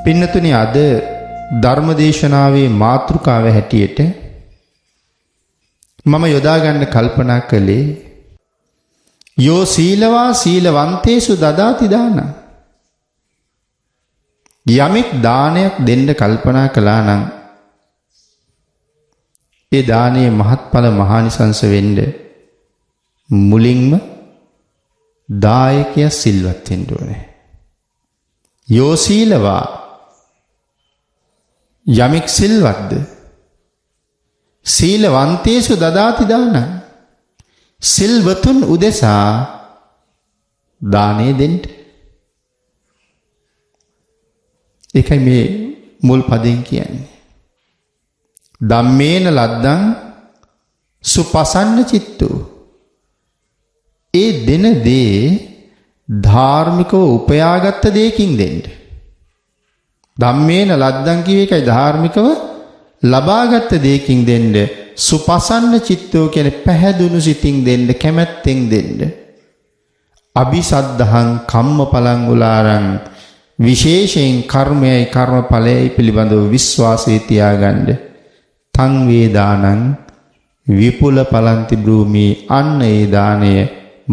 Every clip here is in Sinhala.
පින්නතුනි අද ධර්මදේශනාවේ මාතෘකාව හැටියට මම යොදා ගන්න කල්පනා කළේ යෝ සීලවා සීලවන්තේසු දදාති දාන. යමෙක් දානයක් දෙන්න කල්පනා කළා නම් ඒ දානයේ මහත්ඵල මහානිසංස වෙන්න මුලින්ම දායකයා සිල්වත් වෙන්න ඕනේ. යෝ සීලවා යමෙක් සිල්වත්ද සීලවන්තේසු දදාති දාන. සිල්වතුන් උදෙසා දානෙ දෙන්න. ඒකයි මේ මුල් පදයෙන් කියන්නේ. ධම්මේන ලද්දං සුපසන්න චිත්තෝ. ඒ දෙන දේ ධාර්මිකව උපයාගත්ත දෙයකින් දෙන්න. ධම්මේන ලද්දං කියේ එකයි ධාර්මිකව ලබාගත් දෙයකින් දෙන්න. සුපසන්න චිත්තෝ කියන්නේ පැහැදුණු සිතින් දෙන්න, කැමැත්තෙන් දෙන්න. අபிසද්ධහං කම්මඵලං උලාරං විශේෂයෙන් කර්මයයි කර්මඵලයයි පිළිබඳව විශ්වාසය තියාගන්න. තං වේදානං විපුල පලන්ති බ්‍රූමි. අන්න ඒ දාණය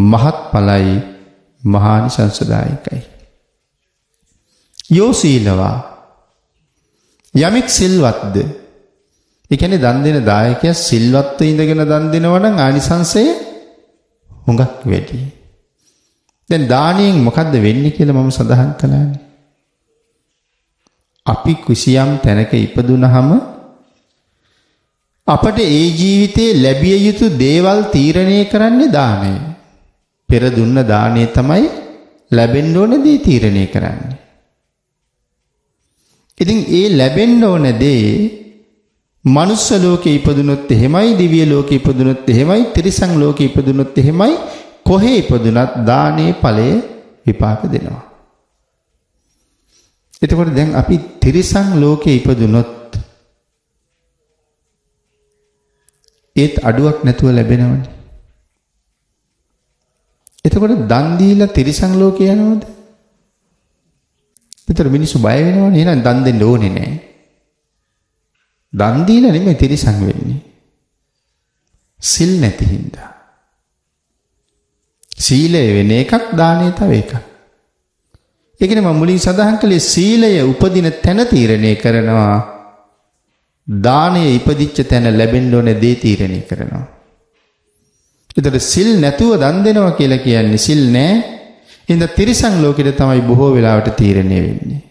මහත්ඵලයි මහානිසංසදායකයි. යෝ සීලවා යමෙක් සිල්වත්ද. ඒ කියන්නේ දන් දෙන දායකයා සිල්වත්ව ඉඳගෙන දන් දෙනවා නම් ආනිසංසය හුඟක් වැඩි. දැන් දානයෙන් මොකද්ද වෙන්නේ කියලා මම සඳහන් කළානේ. අපි කිසියම් තැනක ඉපදුනහම අපට ඒ ජීවිතේ ලැබිය යුතු දේවල් තීරණය කරන්නේ දානය. පෙර දුන්න දානය තමයි ලැබෙන්න ඕන දේ තීරණය කරන්නේ. ඉතින් ඒ ලැබෙන්න ඕන දේ මනුස්ස ලෝකේ ඉපදුනොත් එහෙමයි, දිව්‍ය ලෝකේ ඉපදුනොත් එහෙමයි, තිරිසන් ලෝකේ ඉපදුනොත් එහෙමයි, කොහේ ඉපදුනත් දානේ ඵලය විපාක දෙනවා. එතකොට දැන් අපි තිරිසන් ලෝකේ ඉපදුනොත් ඒත් අඩුවක් නැතුව ලැබෙනවනේ. එතකොට දන් දීලා තිරිසන් ලෝකේ යනවද? විතර මිනිස්සු බය වෙනවනේ. එහෙනම් දන් දෙන්න ඕනේ නෑ. දන් දීලා නෙමෙයි තිරිසන් වෙන්නේ. සිල් නැති හින්දා. සීලය වෙන එකක්, දානය තව එකක්. ඒකනේ මම මුලින් සඳහන් කළේ සීලය උපදින තැන තීරණය කරනවා. දානය ඉපදිච්ච තැන ලැබෙන්න ඕන දේ තීරණය කරනවා. ඒතර සිල් නැතුව දන් දෙනවා කියලා කියන්නේ සිල් නැහැ. ඉතින් තිරිසන් ලෝකෙට තමයි බොහෝ වෙලාවට තීරණය වෙන්නේ.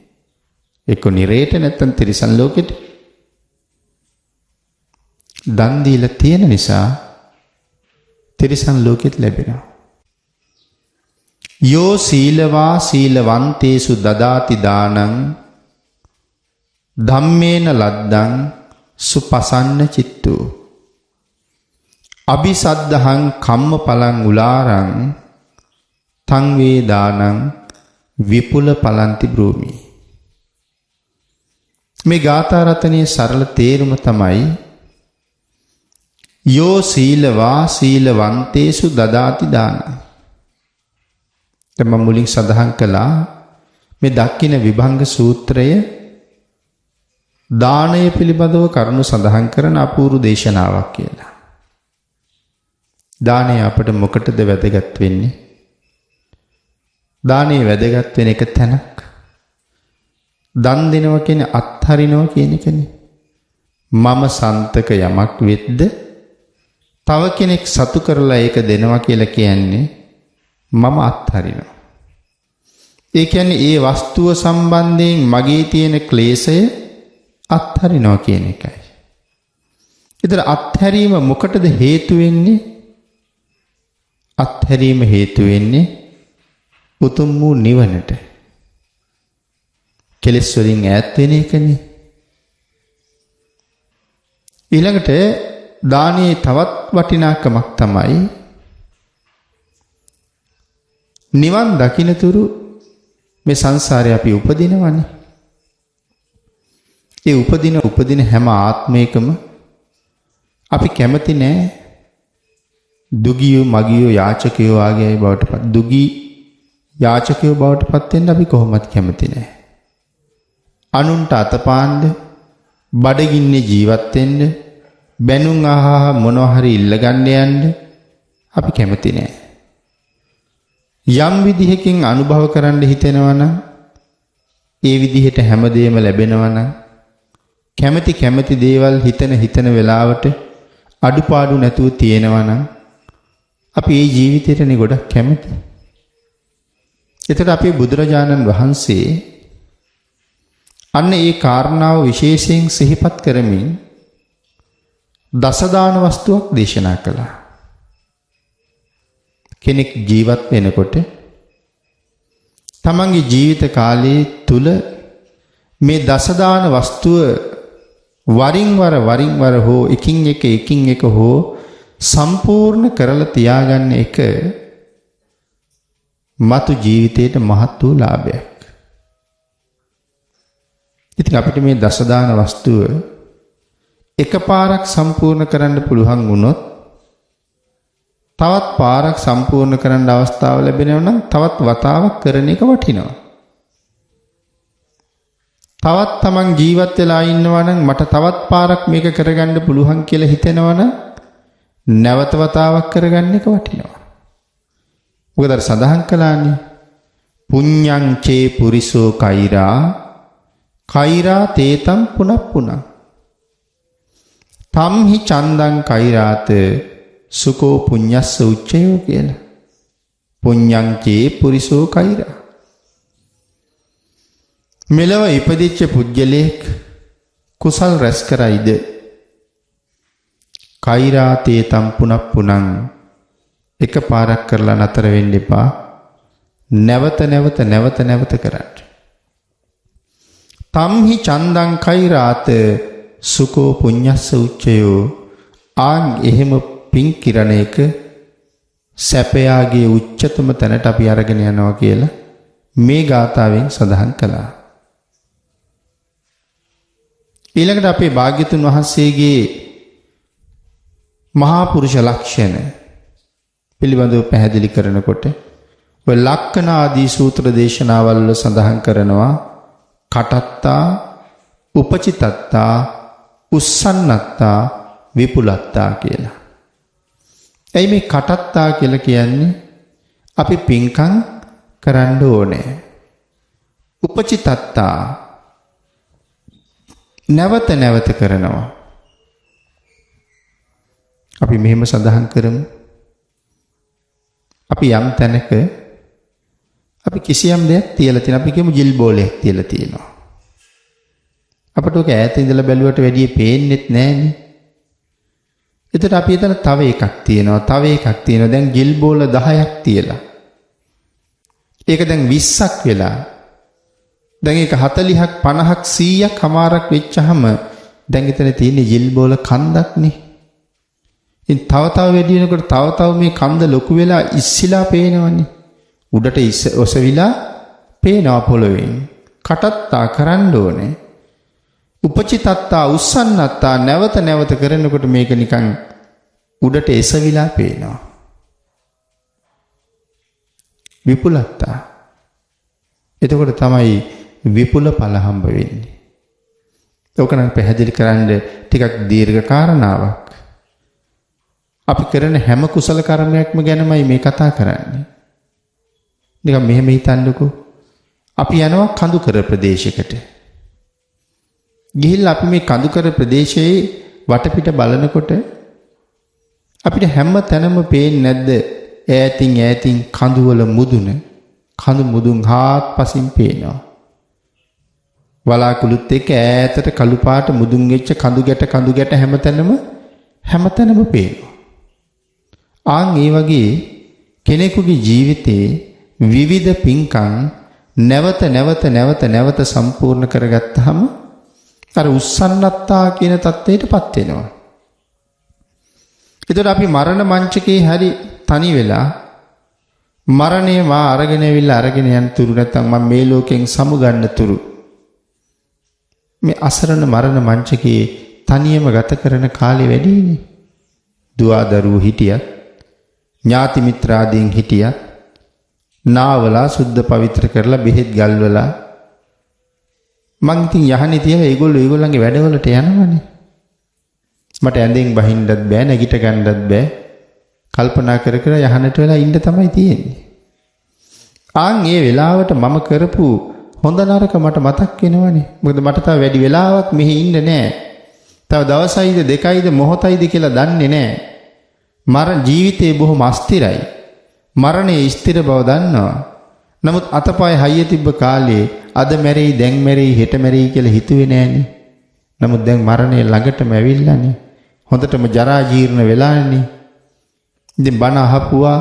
එක්ක නිරේට නැත්තම් තිරිසන් ලෝකෙට. දන් දීලා තියෙන නිසා තිරිසන් ලෝකෙත් ලැබෙනවා. යෝ සීලවා සීලවන්තේසු දදාති දානං ධම්මේන ලද්දං සුපසන්න චිත්තෝ. අபிසද්ධහං කම්මඵලං උලාරං තං වේදානං විපුල පලන්ති බ්‍රූමි. මේ ගාථා රතනයේ සරල තේරුම තමයි යෝ සීලවා සීලවන්තේසු දදාති දානං. දැන් මම මුලින් සඳහන් කළා මේ දක්ඛින විභංග සූත්‍රය දානය පිළිබඳව කරුණු සඳහන් කරන අපූර්ව දේශනාවක් කියලා. දානය අපට මොකටද වැදගත් වෙන්නේ? දානේ වැදගත් වෙන එක තැනක්. දන් දෙනවා කියන්නේ අත්හරිනවා කියන එකනේ. මම සන්තක යමක් වෙද්ද තව කෙනෙක් සතු කරලා ඒක දෙනවා කියලා කියන්නේ මම අත්හරිනවා. ඒ කියන්නේ ඒ වස්තුව සම්බන්ධයෙන් මගේ තියෙන ක්ලේශය අත්හරිනවා කියන එකයි. ඒතර අත්හැරීම මොකටද හේතු වෙන්නේ? අත්හැරීම හේතු වෙන්නේ උතුම් වූ නිවනට. කෙලෙස් වලින් ඈත් වෙන එකනේ. ඊළඟට දානයේ තවත් වටිනාකමක් තමයි නිවන් දකින්නතුරු මේ සංසාරේ අපි උපදිනවනේ. ඒ උපදින හැම ආත්මයකම අපි කැමති නෑ දුගියෝ මගියෝ යාචකයෝ ආගේ බවට පත් දුගී යාචකයෝ බවට පත් වෙන්න අපි කොහොමත් කැමති නෑ. අනුන්ට අතපාන්න, බඩගින්නේ ජීවත් වෙන්න, බැනුම් අහහ මොනවා හරි ඉල්ලගන්න යන්න අපි කැමති නෑ. යම් විදිහකින් අනුභව කරන්න හිතෙනවා නම් ඒ විදිහට හැමදේම ලැබෙනවා නම් කැමති දේවල් හිතන වෙලාවට අඩුපාඩු නැතුව තියෙනවා නම් අපි මේ ජීවිතේටනේ ගොඩක් කැමති. එතකොට අපේ බුදුරජාණන් වහන්සේ අන්න ඒ කාරණාව විශේෂයෙන් සිහිපත් කරමින් දසදාන වස්තුවක් දේශනා කළා. කෙනෙක් ජීවත් වෙනකොට තමන්ගේ ජීවිත කාලයේ තුල මේ දසදාන වස්තුව වරින් වර හෝ එකින් එක හෝ සම්පූර්ණ කරලා තියාගන්න එක මතු ජීවිතේට මහත් වූ ලාභයක්. ඉතින් අපිට මේ දසදාන වස්තුව එකපාරක් සම්පූර්ණ කරන්න පුළුවන් වුණොත් තවත් පාරක් සම්පූර්ණ කරන්න අවස්ථාව ලැබෙනවා නම් තවත් වතාවක් කරන එක වටිනවා. තවත් තමන් ජීවත් වෙලා ඉන්නවා නම් මට තවත් පාරක් මේක කරගන්න පුළුවන් කියලා හිතෙනවා නම් නැවත වතාවක් කරගන්න එක වටිනවා. මොකද අර සඳහන් කළානේ පුඤ්ඤං චේ පුරිසෝ කෛරා තේතම් පුනප්පුනං තම්හි චන්දං කෛරාත සුකෝ පුඤ්ඤස්ස උච්චයෝ කියලා. පුඤ්ඤං චේ පුරිසෝ කෛරා. මෙලව ඉපදිච්ච පුජ්‍යලේක් කුසල් රැස් කරයිද කෛරා තේතම් පුනප්පුනං එක පාරක් කරලා නතර වෙන්න එපා. නැවත කරන්න. තම්හි චන්දං කෛරාත සුකෝ පුඤ්ඤස්ස උච්චයෝ. ආන් එහෙම පින් කිරණ එක සැපයාගේ උච්චතම තැනට අපි අරගෙන යනවා කියලා මේ ගාථාවෙන් සඳහන් කළා. ඊළඟට අපේ භාග්‍යතුන් වහන්සේගේ මහා පුරුෂ ලක්ෂණ පිළිබඳව පැහැදිලි කරනකොට ඔය ලක්කන ආදී සූත්‍ර දේශනාවල් වල සඳහන් කරනවා කටත්තා, උපචිතත්තා, උස්සන්නත්තා, විපුලත්තා කියලා. එයි මේ කටත්තා කියලා කියන්නේ අපි පින්කම් කරන්න ඕනේ. උපචිතත්තා නැවත කරනවා. අපි මෙහෙම සඳහන් කරමු. අපි යම් තැනක අපි කිසියම් දෙයක් තියලා තියෙනවා. අපි කියමු ජිල් බෝලයක් තියලා තියෙනවා. අපට ඔක ඈත ඉඳලා බැලුවට වැඩිය පේන්නෙත් නෑනේ. එතකොට අපි එතන තව එකක් තියෙනවා. දැන් ජිල් බෝල 10ක් තියලා. ඒක දැන් 20ක් වෙලා. දැන් ඒක 40ක් 50ක් 100ක් හමාරක් වෙච්චහම දැන් එතන තියෙන්නේ ජිල් බෝල කන්දක්නේ. ඉතින් තව වැඩි වෙනකොට තව මේ කන්ද ලොකු වෙලා ඉස්සිලා පේනවනේ. උඩට ඔසවිලා පේනවා පොළොවෙන්. කටත්තා කරන්න ඕනේ. උපචිතත්තා උස්සන්නත්තා නැවත කරනකොට මේක නිකන් උඩට එසවිලා පේනවා. විපුලත්තා. එතකොට තමයි විපුල ඵල හම්බ වෙන්නේ. ඒක නම් පැහැදිලි කරන්න ටිකක් දීර්ඝ කාරණාවක්. අපි කරන හැම කුසල කර්මයක්ම ගැනමයි මේ කතා කරන්නේ. නිකන් මෙහෙම හිතන්නකෝ. අපි යනවා කඳුකර ප්‍රදේශයකට. ගිහිල්ලා අපි මේ කඳුකර ප්‍රදේශයේ වටපිට බලනකොට අපිට හැම තැනම පේන්නේ නැද්ද ඈතින් කඳුවල මුදුන, කඳු මුදුන් හාත්පසින් පේනවා. වලාකුළුත් එක්ක ඈතට කළු පාට මුදුන් වෙච්ච කඳු ගැට හැමතැනම පේනවා. ආන් ඒ වගේ කෙනෙකුගේ ජීවිතේ විවිධ පින්කම් නැවත සම්පූර්ණ කරගත්තාම අර උස්සන්නත්තා කියන தත්ත්වයටපත් වෙනවා. ඒතර අපි මරණ මංචකේ හරි තනි වෙලා මරණය මා අරගෙන යන තුරු නැත්නම් මම මේ ලෝකෙන් සමුගන්න තුරු මේ අසරණ මරණ මංචකේ තනියම ගත කරන කාලේ වැඩිනේ. දුවදරුවෝ හිටියත් ඥාති මිත්‍රාදීන් හිටියත් නාවලා සුද්ධ පවිත්‍ර කරලා බෙහෙත් ගල්වලා මං ඉතින් යහනේ තියලා ඒගොල්ලන්ගේ වැඩවලට යනවනේ. මට ඇඳෙන් බහින්නත් බෑ, නැගිට ගන්නත් බෑ. කල්පනා කර කර යහනට වෙලා ඉන්න තමයි තියෙන්නේ. ආන් ඒ වෙලාවට මම කරපු හොඳ නරක මට මතක් වෙනවනේ. මොකද මට තව වැඩි වෙලාවක් මෙහි ඉන්න නෑ. තව දවසයිද දෙකයිද මොහොතයිද කියලා දන්නේ නෑ. ජීවිතේ බොහොම අස්තිරයි. මරණය ස්ථිර බව දන්නවා. නමුත් අතපය හයිය තිබ්බ කාලේ අද මැරෙයි, දැන් මැරෙයි, හෙට මැරෙයි කියලා හිතුවේ නෑනේ. නමුත් දැන් මරණය ළඟටම ඇවිල්ලානේ. හොඳටම ජරා ජීර්ණ වෙලානේ. ඉතින් බණ අහපුවා,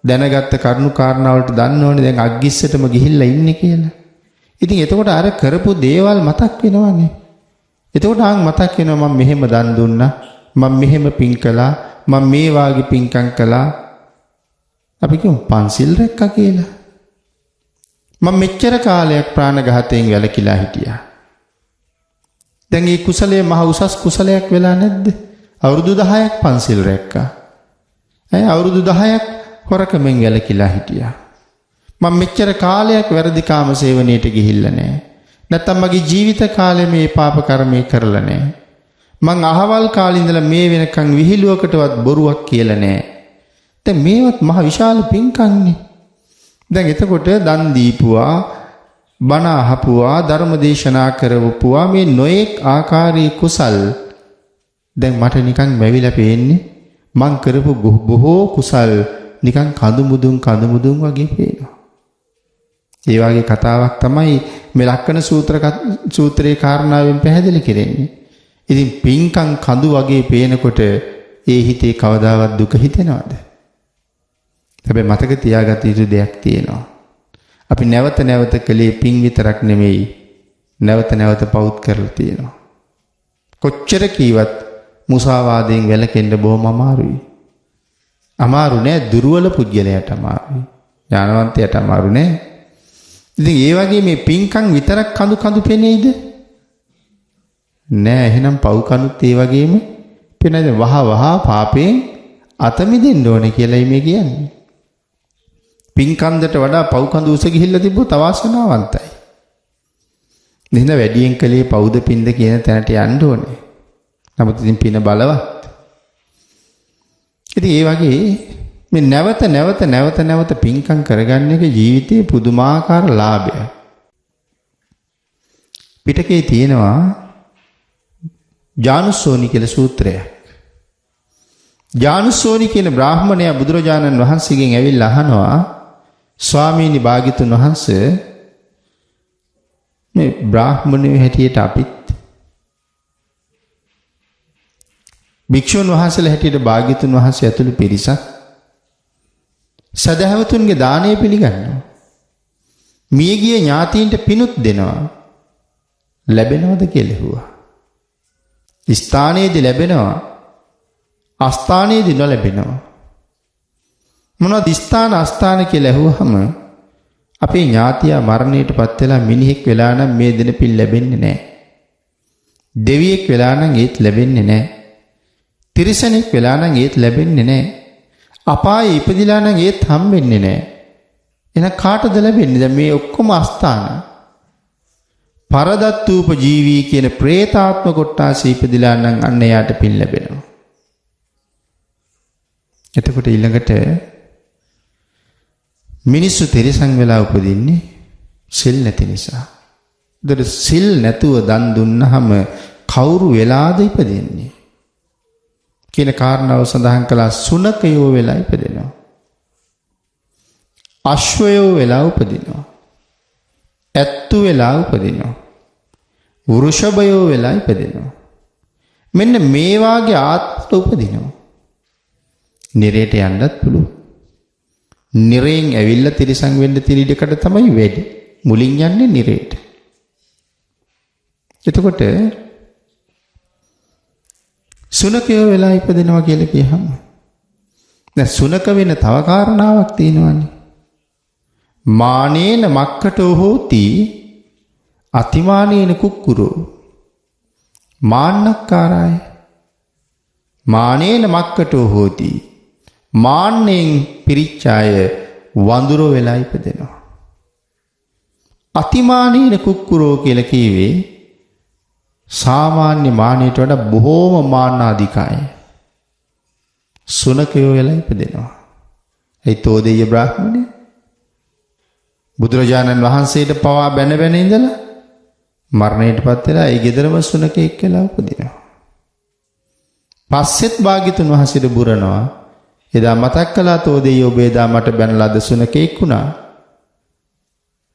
දැනගත්ත කරුණු කාරණා වලට දන්නෝනේ දැන් අග්ගිස්සටම ගිහිල්ලා ඉන්නේ කියලා. ඉතින් එතකොට අර කරපු දේවල් මතක් වෙනවනේ. එතකොට ආන් මතක් වෙනවා මම මෙහෙම දන් දුන්නා, මම මෙහෙම පින් කළා, මම මේ වාගේ පින්කම් කළා. අපි කියමු පන්සිල් රැක්කා කියලා. මම මෙච්චර කාලයක් ප්‍රාණඝාතයෙන් වැළකීලා හිටියා. දැන් මේ කුසලයේ මහ උසස් කුසලයක් වෙලා නැද්ද? අවුරුදු 10ක් පන්සිල් රැක්කා. අවුරුදු 10ක් හොරකමෙන් වැළකීලා හිටියා. මම මෙච්චර කාලයක් වැරදි කාම සේවනයේට ගිහිල්ලා නැහැ. නැත්තම් මගේ ජීවිත කාලේ මේ පාප කර්මේ කරලා නැහැ. මං අහවල් කාලේ ඉඳලා මේ වෙනකන් විහිළුවකටවත් බොරුවක් කියලා නැහැ. දැන් මේවත් මහ විශාල පින්කම්නේ. දැන් එතකොට දන් දීපුවා, බණ අහපුවා, ධර්ම දේශනා කරවපුවා, මේ නොඑක් ආකාරී කුසල් දැන් මට නිකන් මැවිලා පේන්නේ. මං කරපු බොහෝ කුසල් නිකන් කඳු මුදුන් වගේ පේනවා. ඒ වගේ කතාවක් තමයි මේ ලක්කන සූත්‍රයේ කාරණාවෙන් පැහැදිලි කරන්නේ. ඉතින් පින්කම් කඳු වගේ පේනකොට ඒ හිතේ කවදාවත් දුක හිතෙනවද? හැබැයි මතක තියාගත යුතු දෙයක් තියෙනවා. අපි නැවත නැවත කලේ පින් විතරක් නෙමෙයි, නැවත නැවත පවුත් කරලා තියෙනවා. කොච්චර කීවත් මුසාවාදයෙන් වැළකෙන්න බොහොම අමාරුයි. අමාරු නෑ, දුර්වල පුද්ගලයාට අමාරුයි. ඥානවන්තයාට අමාරු නෑ. ඉතින් ඒ වගේ මේ පින්කම් විතරක් කඳු පෙනේද? නෑ. එහෙනම් පව් කනුත් ඒ වගේම පෙනද? වහ පාපයෙන් අත මිදෙන්න ඕනේ කියලායි මේ කියන්නේ. පින්කන්දට වඩා පව් කඳු උස ගිහිල්ලා තිබ්බොත් අවාසනාවන්තයි. දෙහිඳ වැඩියෙන් කලේ පව්ද පින්ද කියන තැනට යන්න ඕනේ. නමුත් ඉතින් පින බලවත්. ඉතින් ඒ වගේ මේ නැවත පින්කම් කරගන්න එක ජීවිතයේ පුදුමාකාර ලාභයක්. පිටකේ තියෙනවා ජානුස්සෝනි කියලා සූත්‍රයක්. ජානුස්සෝනි කියන බ්‍රාහ්මණයා බුදුරජාණන් වහන්සේගෙන් ඇවිල්ලා අහනවා, ස්වාමීනි භාග්‍යතුන් වහන්සේ, මේ බ්‍රාහ්මණයෝ හැටියට අපිත් භික්ෂුන් වහන්සේලා හැටියට භාග්‍යතුන් වහන්සේ ඇතුළු පිරිසක් සදහවතුන්ගේ දානය පිළිගන්නවා. මියගිය ඥාතීන්ට පිනුත් දෙනවා. ලැබෙනවද කියලා ඇහුවා. ස්ථානයේදී ලැබෙනවා, අස්ථානයේදී නොලැබෙනවා. මොනවද ස්ථාන අස්ථාන කියලා ඇහුවහම අපේ ඥාතියා මරණයටපත් වෙලා මිනිහෙක් වෙලා නම් මේ දෙන පින් ලැබෙන්නේ නැහැ. දෙවියෙක් වෙලා නම් ඒත් ලැබෙන්නේ නැහැ. තිරිසනෙක් වෙලා නම් ඒත් ලැබෙන්නේ නැහැ. අපායේ ඉපදිලා නම් ඒත් හම්බෙන්නේ නැහැ. එහෙනම් කාටද ලැබෙන්නේ? දැන් මේ ඔක්කොම අස්ථාන. පරදත්තූප ජීවී කියන പ്രേතාත්ම කොටාසී ඉපදිලා නම් අන්න එයාට පින් ලැබෙනවා. එතකොට ඊළඟට මිනිස්සු තිරිසන් වෙලා උපදින්නේ සිල් නැති නිසා. ඒතර සිල් නැතුව දන් දුන්නාම කවුරු වෙලාද ඉපදින්නේ කියන කාරණාව සඳහන් කළා. සුනකයෝ වෙලා ඉපදෙනවා. අශ්වයෝ වෙලා උපදිනවා. ඇත්තු වෙලා උපදිනවා. වෘෂභයෝ වෙලා ඉපදෙනවා. මෙන්න මේ වාගේ ආත්ම උපදිනවා. නිරේට යන්නත් පුළුවන්. නිරයෙන් ඇවිල්ලා තිරිසන් වෙන්න තිරිඩකට තමයි වැඩි. මුලින් යන්නේ නිරේට. එතකොට සුනකයෝ වෙලා ඉපදෙනවා කියලා කියහම දැන් සුනක වෙන තව කාරණාවක් තියෙනවානේ. මානේන මක්කටෝ හෝති අතිමානේන කුක්කුරෝ. මාන්නක්කාරාය. මානේන මක්කටෝ හෝති. මාන්නෙන් පිරිච්චාය වඳුරෝ වෙලා ඉපදෙනවා. අතිමානීන කුක්කුරෝ කියලා කිව්වේ සාමාන්‍ය මානයට වඩා බොහෝම මාන්නාධිකයි. සුනකයෝ වෙලා ඉපදෙනවා. ඒ තෝදෙය බ්‍රාහ්මණය බුදුරජාණන් වහන්සේට පවා බැන බැන ඉඳලා මරණයටපත් වෙලා ඒ ගෙදරම සුනකෙක් කියලා උපදිනවා. පස්සෙත් භාග්‍යතුන් වහන්සේට බුරනවා. එදා මතක් කළා තෝදෙය ඔබ එදා මට බැනලාද සුනකෙක් වුණා.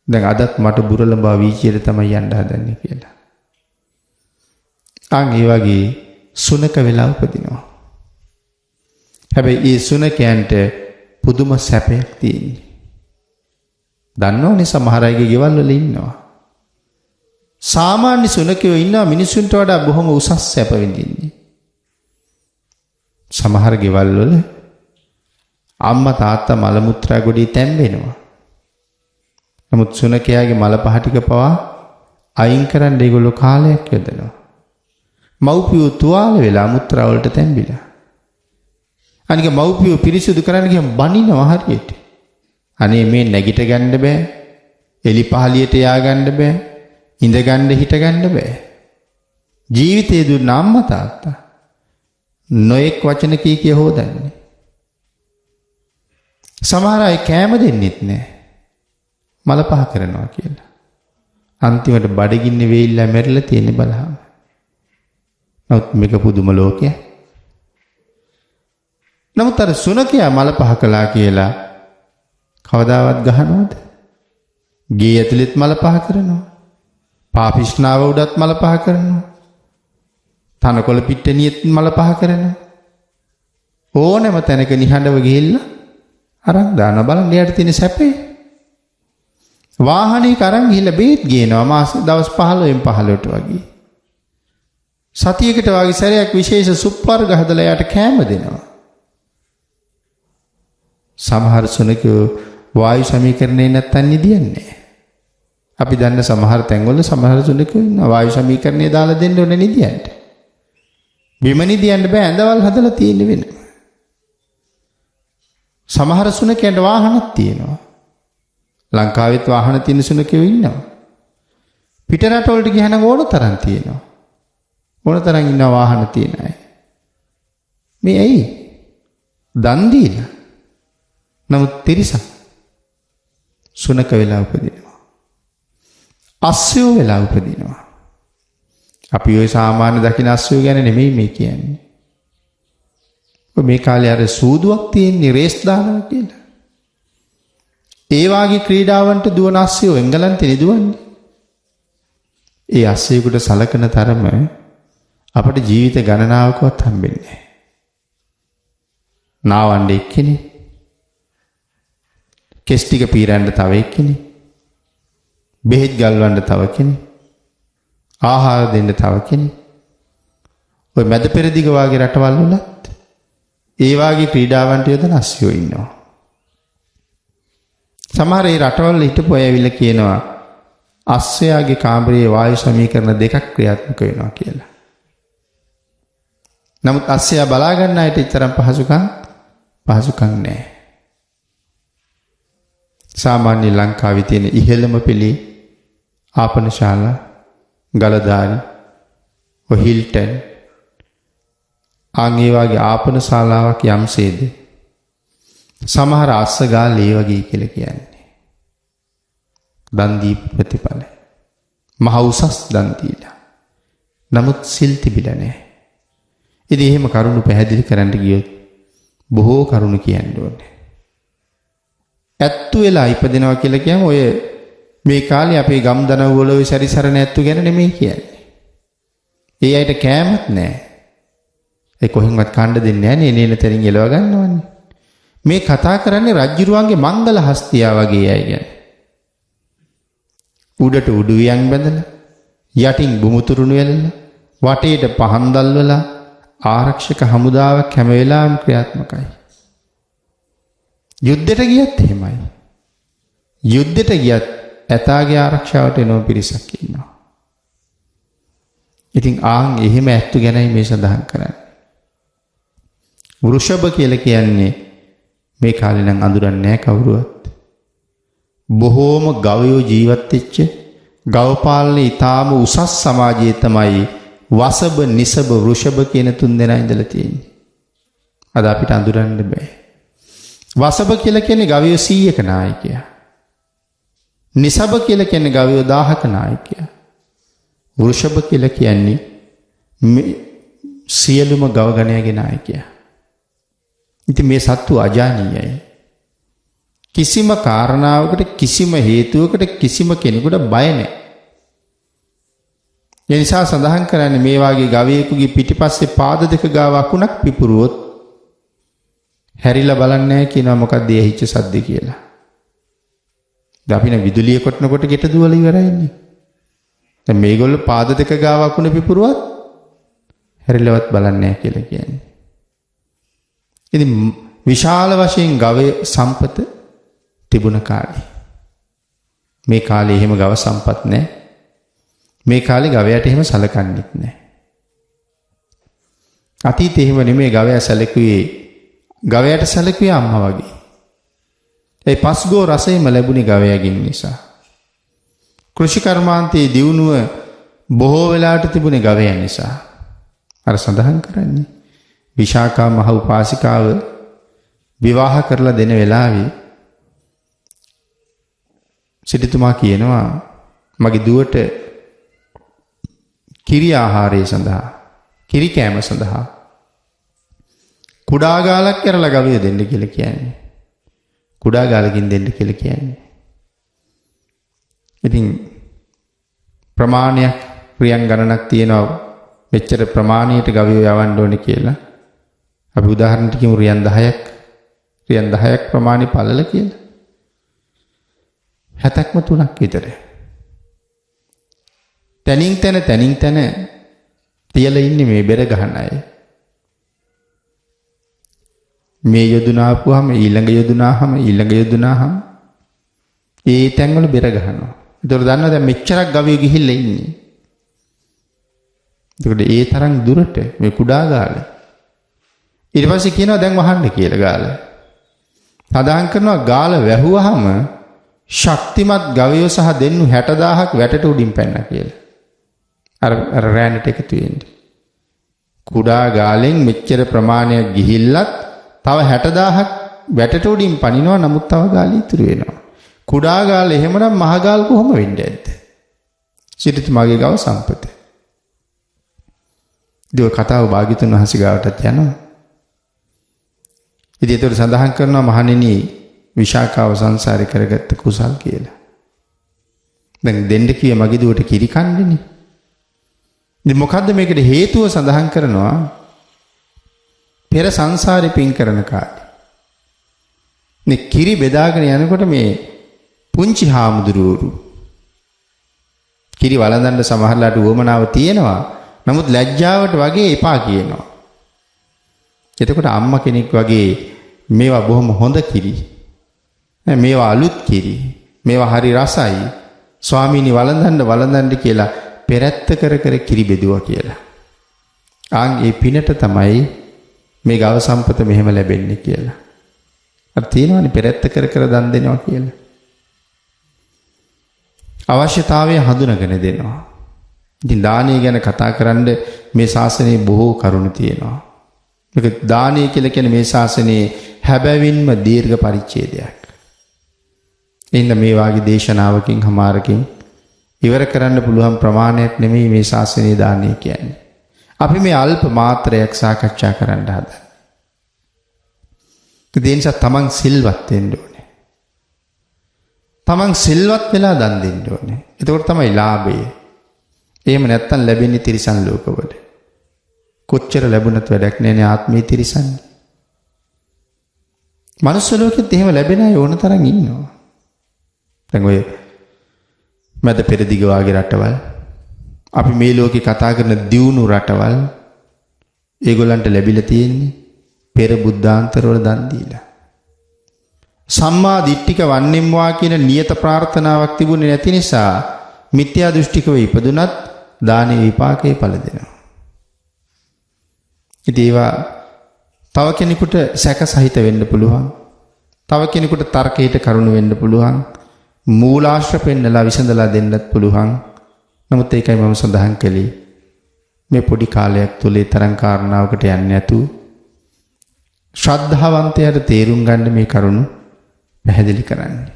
දැන් අදත් මට බුරලඹා වීචියට තමයි යන්න හදන්නේ කියලා. අන් ඒ වගේ සුනක වෙලා උපදිනවා. හැබැයි ඒ සුනකයන්ට පුදුම සැපයක් තියෙන්නේ. දන්නවනේ සමහර අයගේ ගෙවල් වල ඉන්නවා. සාමාන්‍ය සුනකයෝ ඉන්නවා මිනිසුන්ට වඩා බොහොම උසස් සැප විඳින්නේ. සමහර ගෙවල් වල අම්මා තාත්තා මල මුත්‍රා ගොඩේ තැම්බෙනවා. නමුත් සුනකයාගේ මල පහ ටික පවා අයින් කරන්න ඒගොල්ලෝ කාලයක් යොදනවා. මව්පියෝ තුවාල වෙලා මුත්‍රා වලට තැම්බිලා. අනික මව්පියෝ පිරිසිදු කරන්න ගියම බනිනවා හරියට. අනේ මේ නැගිට ගන්න බෑ. එලි පහලියට යා ගන්න බෑ. ඉඳ ගන්න හිට ගන්න බෑ. ජීවිතේ දුන්න අම්මා තාත්තා නොඑක් වචන කී හොදන්නේ. සමහර අය කෑම දෙන්නෙත් නෑ. මල පහ කරනවා කියලා. අන්තිමට බඩගින්නේ වෙයිලා මැරිලා තියෙන්නේ බලහම. නමුත් මේක පුදුම ලෝකයක්. නමුත් අර සුනකයා මල පහ කළා කියලා කවදාවත් ගහනවද? ගේ ඇතුළෙත් මල පහ කරනවා. පාපිෂ්ණාව උඩත් මල පහ කරනවා. තනකොළ පිට්ටනියෙත් මල පහ කරනවා. ඕනෑම තැනක නිහඬව ගිහිල්ලා අරන් දාන බලන්න යට තියෙන සැපේ. වාහනේ කරන් ගිහිල්ලා බේත් ගේනවා මාස දවස් 15න් 15ට වගේ. සතියකට වගේ සැරයක් විශේෂ සුප්පර්ග හදලා යට කෑම දෙනවා. සමහර සුනකයෝ වායු සමීකරණේ නැත්තම් නිදියන්නේ. අපි දන්න සමහර තැන්වල සමහර සුනකයෝ ඉන්න වායු සමීකරණේ දාලා දෙන්න ඕනේ නිදියන්ට. බිම නිදියන්න බෑ ඇඳවල් හදලා තියෙන්න වෙන. සමහර සුනකයන්ට වාහනක් තියෙනවා. ලංකාවෙත් වාහන තියෙන සුනකයෝ ඉන්නවා. පිට රටවලට ගියහම ඕන තරම් තියෙනවා. ඕන තරම් ඉන්න වාහන තියෙන අය. මේ ඇයි? දන් දීලා. නමුත් තිරිසන් සුනක වෙලා උපදිනවා. අස්සයෝ වෙලා උපදිනවා. අපි ඔය සාමාන්‍ය දකින අස්සයෝ ගැන නෙමෙයි මේ කියන්නේ. ඔය මේ කාලේ අර සූදුවක් තියෙන්නේ රේස් දානවා කියලා. ඒ වාගේ ක්‍රීඩාවන්ට දුවන අස්සයෝ එංගලන්තේ දුවන්නේ. ඒ අස්සයෙකුට සලකන තරම අපට ජීවිත ගණනාවකවත් හම්බෙන්නේ නැහැ. නාවන්නේ එක්කනේ. කෙස් ටික පීරන්න තව එක්කනේ. බෙහෙත් ගල්වන්න තව කෙනෙක්. ආහාර දෙන්න තව කෙනෙක්. ඔය මැද පෙරදිග වාගේ රටවල් වලත් ඒ වාගේ ක්‍රීඩාවන්ට යොදන අස්සයෝ ඉන්නවා. සමහර ඒ රටවල් හිටපු අය ඇවිල්ලා කියනවා අස්සයාගේ කාමරයේ වායු සමීකරණ දෙකක් ක්‍රියාත්මක වෙනවා කියලා. නමුත් අස්සයා බලා ගන්න අයට තරම් පහසුකම් නැහැ. සාමාන්‍ය ලංකාවේ තියෙන ඉහළම පෙළේ ආපනශාලා ගලදාරි හිල්ටන් ආන්ගේ වගේ ආපන ශාලාවක් යම්සේද සමහර අස්සගාල් ඒ වගේ කියලා කියන්නේ. දන් දීපු ප්‍රතිඵල. මහ උසස් දන් දීලා. නමුත් සිල් තිබිලා නැහැ. ඉතින් එහෙම කරුණු පැහැදිලි කරන්න ගියොත් බොහෝ කරුණු කියන්න ඕනේ. ඇත්තු වෙලා ඉපදෙනවා කියලා කියම ඔය මේ කාලේ අපේ ගම් දනව් වල ඔය සැරිසරන ඇත්තු ගැන නෙමෙයි කියන්නේ. ඒ අයට කෑමත් නැහැ. ඒ කොහෙන්වත් කන්න දෙන්නේ නැහැ නේ එනේන තැනින් එලව ගන්නවන්නේ. මේ කතා කරන්නේ රජ්ජුරුවන්ගේ මංගල හස්තියා වගේ අය ගැන. උඩට උඩුවියන් බැඳලා යටින් බුමුතුරුණු වෙලලා වටේට පහන් දැල්වලා ආරක්ෂක හමුදාවක් හැම වෙලාවෙම ක්‍රියාත්මකයි. යුද්ධෙට ගියත් එහෙමයි. යුද්ධෙට ගියත් ඇතාගේ ආරක්ෂාවට එනෝ පිරිසක් ඉන්නවා. ඉතින් ආන් එහෙම ඇත්තු ගැනයි මේ සඳහන් කරන්නේ. වෘෂභ කියලා කියන්නේ මේ කාලේ නම් අඳුරන්නේ නැහැ කවුරුවත්. බොහෝම ගවයෝ ජීවත් වෙච්ච ගව පාලනේ ඊටාම උසස් සමාජයේ තමයි වසබ, නිසබ, වෘෂභ කියන තුන් දෙනා ඉඳලා තියෙන්නේ. අද අපිට අඳුරන්න බෑ. වසබ කියලා කියන්නේ ගවයෝ 100ක නායකයා. නිසබ කියලා කියන්නේ ගවයෝ 1000ක නායකයා. වෘෂභ කියලා කියන්නේ සියලුම ගව ගණයාගේ නායකයා. ඉතින් මේ සත්තු අජානීයයි. කිසිම කාරණාවකට, කිසිම හේතුවකට, කිසිම කෙනෙකුට බය නැහැ. ඒ නිසා සඳහන් කරන්නේ මේ වාගේ ගවයෙකුගේ පිටිපස්සේ පාද දෙක ගාව අකුණක් පිපුරුවොත් හැරිලා බලන්නේ නැහැ කියනවා මොකක්ද ඇහිච්ච සද්ද කියලා. දැන් අපි නේ විදුලිය කොටනකොට ගෙට දුවලා ඉවරයිනේ. දැන් මේගොල්ලෝ පාද දෙක ගාව අකුණ පිපුරුවත් හැරිලවත් බලන්නේ නැහැ කියලා කියන්නේ. ඉතින් විශාල වශයෙන් ගවය සම්පත තිබුණ කාලේ. මේ කාලේ එහෙම ගව සම්පත් නැහැ. මේ කාලේ ගවයාට එහෙම සලකන්නේත් නැහැ. අතීතේ එහෙම නෙමෙයි ගවයා සැලකුවේ. ගවයාට සැලකුවේ අම්මා වගේ. ඒ පස්ගෝ රසයම ලැබුණේ ගවයාගෙන් නිසා. කෘෂි කර්මාන්තයේ දියුණුව බොහෝ වෙලාවට තිබුණේ ගවයන් නිසා. අර සඳහන් කරන්නේ විශාකා මහ උපාසිකාව විවාහ කරලා දෙන වෙලාවේ සිටුතුමා කියනවා මගේ දුවට කිරි ආහාරය සඳහා, කිරි කෑම සඳහා කුඩා ගාලක් කරලා ගවය දෙන්න කියලා කියන්නේ. කුඩා ගාලකින් දෙන්න කියලා කියන්නේ. ඉතින් ප්‍රමාණයක් ක්‍රියන් ගණනක් තියෙනවා මෙච්චර ප්‍රමාණයට ගවයෝ යවන්න ඕනේ කියලා. අපි උදාහරණයක් කියමු රියන් 10ක් ප්‍රමාණි පළල කියලා. 7ක්ම 3ක් විතර. තනින් තන තියලා ඉන්නේ මේ බෙර ගහන අය. මේ යොදුනාපුවාම ඊළඟ යොදුනාහම ඒ තැන්වල බෙර ගහනවා. ඒතකොට දන්නවා දැන් මෙච්චරක් ගවයෝ ගිහිල්ලා ඉන්නේ. ඒකට ඒ තරම් දුරට මේ කුඩා ගාල. ඊට පස්සේ කියනවා දැන් වහන්න කියලා ගාල. සදාහන් කරනවා ගාල වැහුවාම ශක්තිමත් ගවයෝ සහ දෙන්නු 60000ක් වැටට උඩින් පැන්නා කියලා. අර රෑනට එකතු වෙන්නේ. කුඩා ගාලෙන් මෙච්චර ප්‍රමාණයක් ගිහිල්ලත් තව 60000ක් වැටට උඩින් පනිනවා. නමුත් තව ගාල ඉතුරු වෙනවා. කුඩා ගාල එහෙමනම් මහ ගාල කොහොම වෙන්නේ ඇද්ද? සිටුතුමාගේ ගව සම්පත. ඒ කතාව භාග්‍යතුන් වහන්සේ ගාවටත් යනවා. ඉතින් ඒතර සඳහන් කරනවා මහණෙනි විශාකාව සංසාරේ කරගත්ත කුසල් කියලා. දැන් දෙන්න කිය මගේ දුවට කිරි කන්නේනේ. ඉතින් මොකද්ද මේකට හේතුව සඳහන් කරනවා පෙර සංසාරේ පින් කරන කාලේ. මේ කිරි බෙදාගෙන යනකොට මේ පුංචි හාමුදුරුවෝ කිරි වළඳන්න සමහරලාට උවමනාව තියෙනවා. නමුත් ලැජ්ජාවට වගේ එපා කියනවා. එතකොට අම්මා කෙනෙක් වගේ මේවා බොහොම හොඳ කිරි. මේවා අලුත් කිරි. මේවා හරි රසයි. ස්වාමීනි වළඳන්න කියලා පෙරැත්ත කර කිරි බෙදුවා කියලා. ඒ පිනට තමයි මේ ගව සම්පත මෙහෙම ලැබෙන්නේ කියලා. අර තියෙනවනේ පෙරැත්ත කර දන් දෙනවා කියලා. අවශ්‍යතාවය හඳුනගෙන දෙනවා. ඉතින් දානය ගැන කතා කරන්න මේ ශාසනයේ බොහෝ කරුණු තියෙනවා. මේක දානය කියලා කියන්නේ මේ ශාසනයේ හැබැවින්ම දීර්ඝ පරිච්ඡේදයක්. එහෙනම් මේ වාගේ දේශනාවකින් හමාරකින් ඉවර කරන්න පුළුවන් ප්‍රමාණයක් නෙමෙයි මේ ශාසනයේ දානය කියන්නේ. අපි මේ අල්ප මාත්‍රයක් සාකච්ඡා කරන්න හදන්නේ. ඒ නිසා තමන් සිල්වත් වෙන්න ඕනේ. තමන් සිල්වත් වෙලා දන් දෙන්න ඕනේ. එතකොට තමයි ලාභය. එහෙම නැත්තම් ලැබෙන්නේ තිරිසන් ලෝකවල. කොච්චර ලැබුණත් වැඩක් නැහැ ආත්මේ තිරිසන්. මනුස්ස ලෝකෙත් එහෙම ලැබෙන අය ඕන තරම් ඉන්නවා. දැන් ඔය මැද පෙරදිග වාගේ රටවල් අපි මේ ලෝකේ කතා කරන දියුණු රටවල් ඒගොල්ලන්ට ලැබිලා තියෙන්නේ පෙර බුද්ධාන්තරවල දන් දීලා. සම්මා දිට්ඨික වන්නෙම්වා කියන නියත ප්‍රාර්ථනාවක් තිබුණේ නැති නිසා මිත්‍යා දෘෂ්ටිකව ඉපදුනත් දානේ විපාකේ පළ දෙනවා. ඉතින් ඒවා තව කෙනෙකුට සැක සහිත වෙන්න පුළුවන්. තව කෙනෙකුට තර්කයට කරුණු වෙන්න පුළුවන්. මූලාශ්‍ර පෙන්නලා විසඳලා දෙන්නත් පුළුවන්. නමුත් ඒකයි මම සඳහන් කළේ මේ පොඩි කාලයක් තුල ඒ තරම් කාරණාවකට යන්නේ නැතුව ශ්‍රද්ධාවන්තයාට තේරුම් ගන්න මේ කරුණු පැහැදිලි කරන්නේ.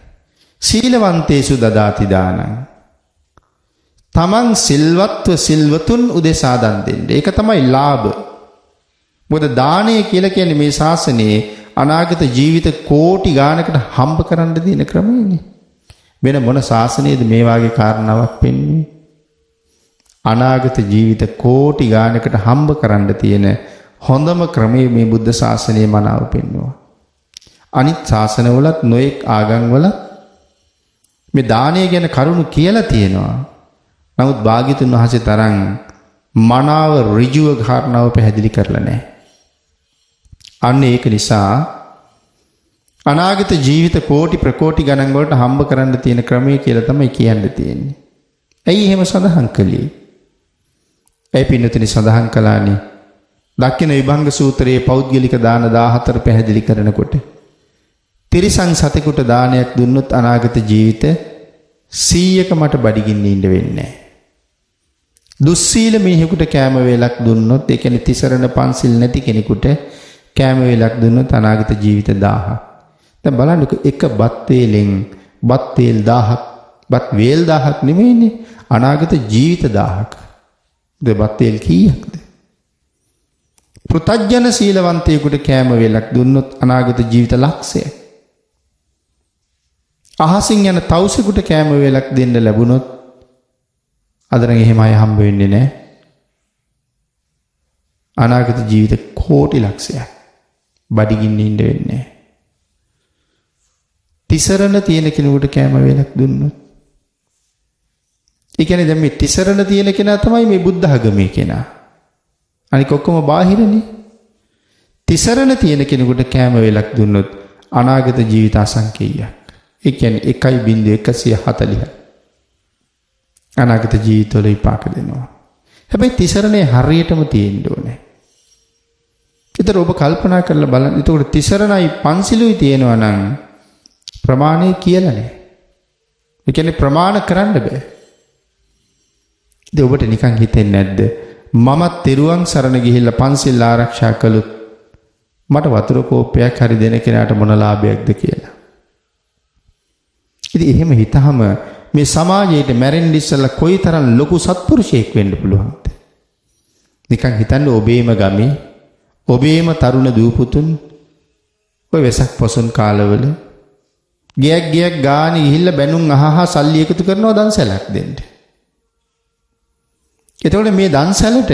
සීලවන්තේසු දදාති දානං. තමන් සිල්වත්ව සිල්වතුන් උදෙසා දන් දෙන්න. ඒක තමයි ලාභ. මොකද දානය කියලා කියන්නේ මේ ශාසනයේ අනාගත ජීවිත කෝටි ගානකට හම්බ කරන්න දෙන ක්‍රමයනේ. වෙන මොන ශාසනයේද මේ වාගේ කාරණාවක් පෙන්වන්නේ? අනාගත ජීවිත කෝටි ගානකට හම්බ කරන්න තියෙන හොඳම ක්‍රමයේ මේ බුද්ධ ශාසනයේ මනාව පෙන්වුවා. අනිත් ශාසනවලත් නොඑක් ආගම්වල මේ දානය ගැන කරුණු කියලා තියෙනවා. නමුත් භාග්‍යතුන් වහන්සේ තරම් මනාව ඍජුව කාරණාව පැහැදිලි කරලා නැහැ. අන්න ඒක නිසා අනාගත ජීවිත කෝටි ප්‍රකෝටි ගණන් වලට හම්බ කරන්න තියෙන ක්‍රමය කියලා තමයි කියන්න තියෙන්නේ. ඇයි එහෙම සඳහන් කළේ? ඒ පින්නතුනි සඳහන් කළානේ දක්ඛින විභංග සූත්‍රයේ පෞද්ගලික දාන 14 පැහැදිලි කරනකොට තිරිසන් සතෙකුට දානයක් දුන්නොත් අනාගත ජීවිත 100ක මට බඩගින්න ඉන්න වෙන්නේ නැහැ. දුස්සීල මිනිහෙකුට කෑම වේලක් දුන්නොත් ඒ කියන්නේ තිසරණ පන්සිල් නැති කෙනෙකුට කෑම වේලක් දුන්නොත් අනාගත ජීවිත 1000ක්. දැන් බලන්නකෝ එක බත් වේලෙන් බත් වේල් 1000ක් බත් වේල් 1000ක් නෙමෙයිනේ අනාගත ජීවිත 1000ක්. දෙබත් වේල් කීයක්ද? පෘතජ්ජන සීලවන්තයෙකුට කෑම වේලක් දුන්නොත් අනාගත ජීවිත ලක්ෂයක්. අහසින් යන තවුසෙකුට කෑම වේලක් දෙන්න ලැබුණොත් අදරන් එහෙම අය හම්බ වෙන්නේ නැහැ. අනාගත ජීවිත කෝටි ලක්ෂයක් බඩගින්න ඉන්න වෙන්නේ. තිසරණ තියෙන කෙනෙකුට කෑම වේලක් දුන්නොත් ඒ කියන්නේ දැන් මේ තිසරණ තියෙන කෙනා තමයි මේ බුද්ධ ආගමේ කෙනා. අනික ඔක්කොම බාහිරනේ. තිසරණ තියෙන කෙනෙකුට කෑම වේලක් දුන්නොත් අනාගත ජීවිත අසංකේයයක්. ඒ කියන්නේ 1.140 අනාගත ජීවිතවල විපාක දෙනවා. හැබැයි තිසරණේ හරියටම තියෙන්න ඕනේ. ඒතර ඔබ කල්පනා කරලා බලන්න. ඒතකොට තිසරණයි පන්සිලුයි තියෙනවා නම් ප්‍රමාණය කියලා නෑ. ඒ කියන්නේ ප්‍රමාණ කරන්න බෑ. ඉතින් ඔබට නිකන් හිතෙන්නේ නැද්ද? මමත් තෙරුවන් සරණ ගිහිල්ලා පන්සිල් ආරක්ෂා කළොත් මට වතුර කෝප්පයක් හරි දෙන කෙනාට මොන ලාභයක්ද කියලා. ඉතින් එහෙම හිතහම මේ සමාජයේ මැරෙන්න ඉස්සෙල්ලා කොයිතරම් ලොකු සත්පුරුෂයෙක් වෙන්න පුළුවන්ද? නිකන් හිතන්න ඔබේම ගමේ ඔබේම තරුණ දූපුතුන් ඔය වෙසක් පොසොන් කාලවල ගියක් ගානේ ගිහිල්ලා බැනුම් අහහා සල්ලි එකතු කරනවා දන්සැලක් දෙන්න. එතකොට මේ දන්සැලට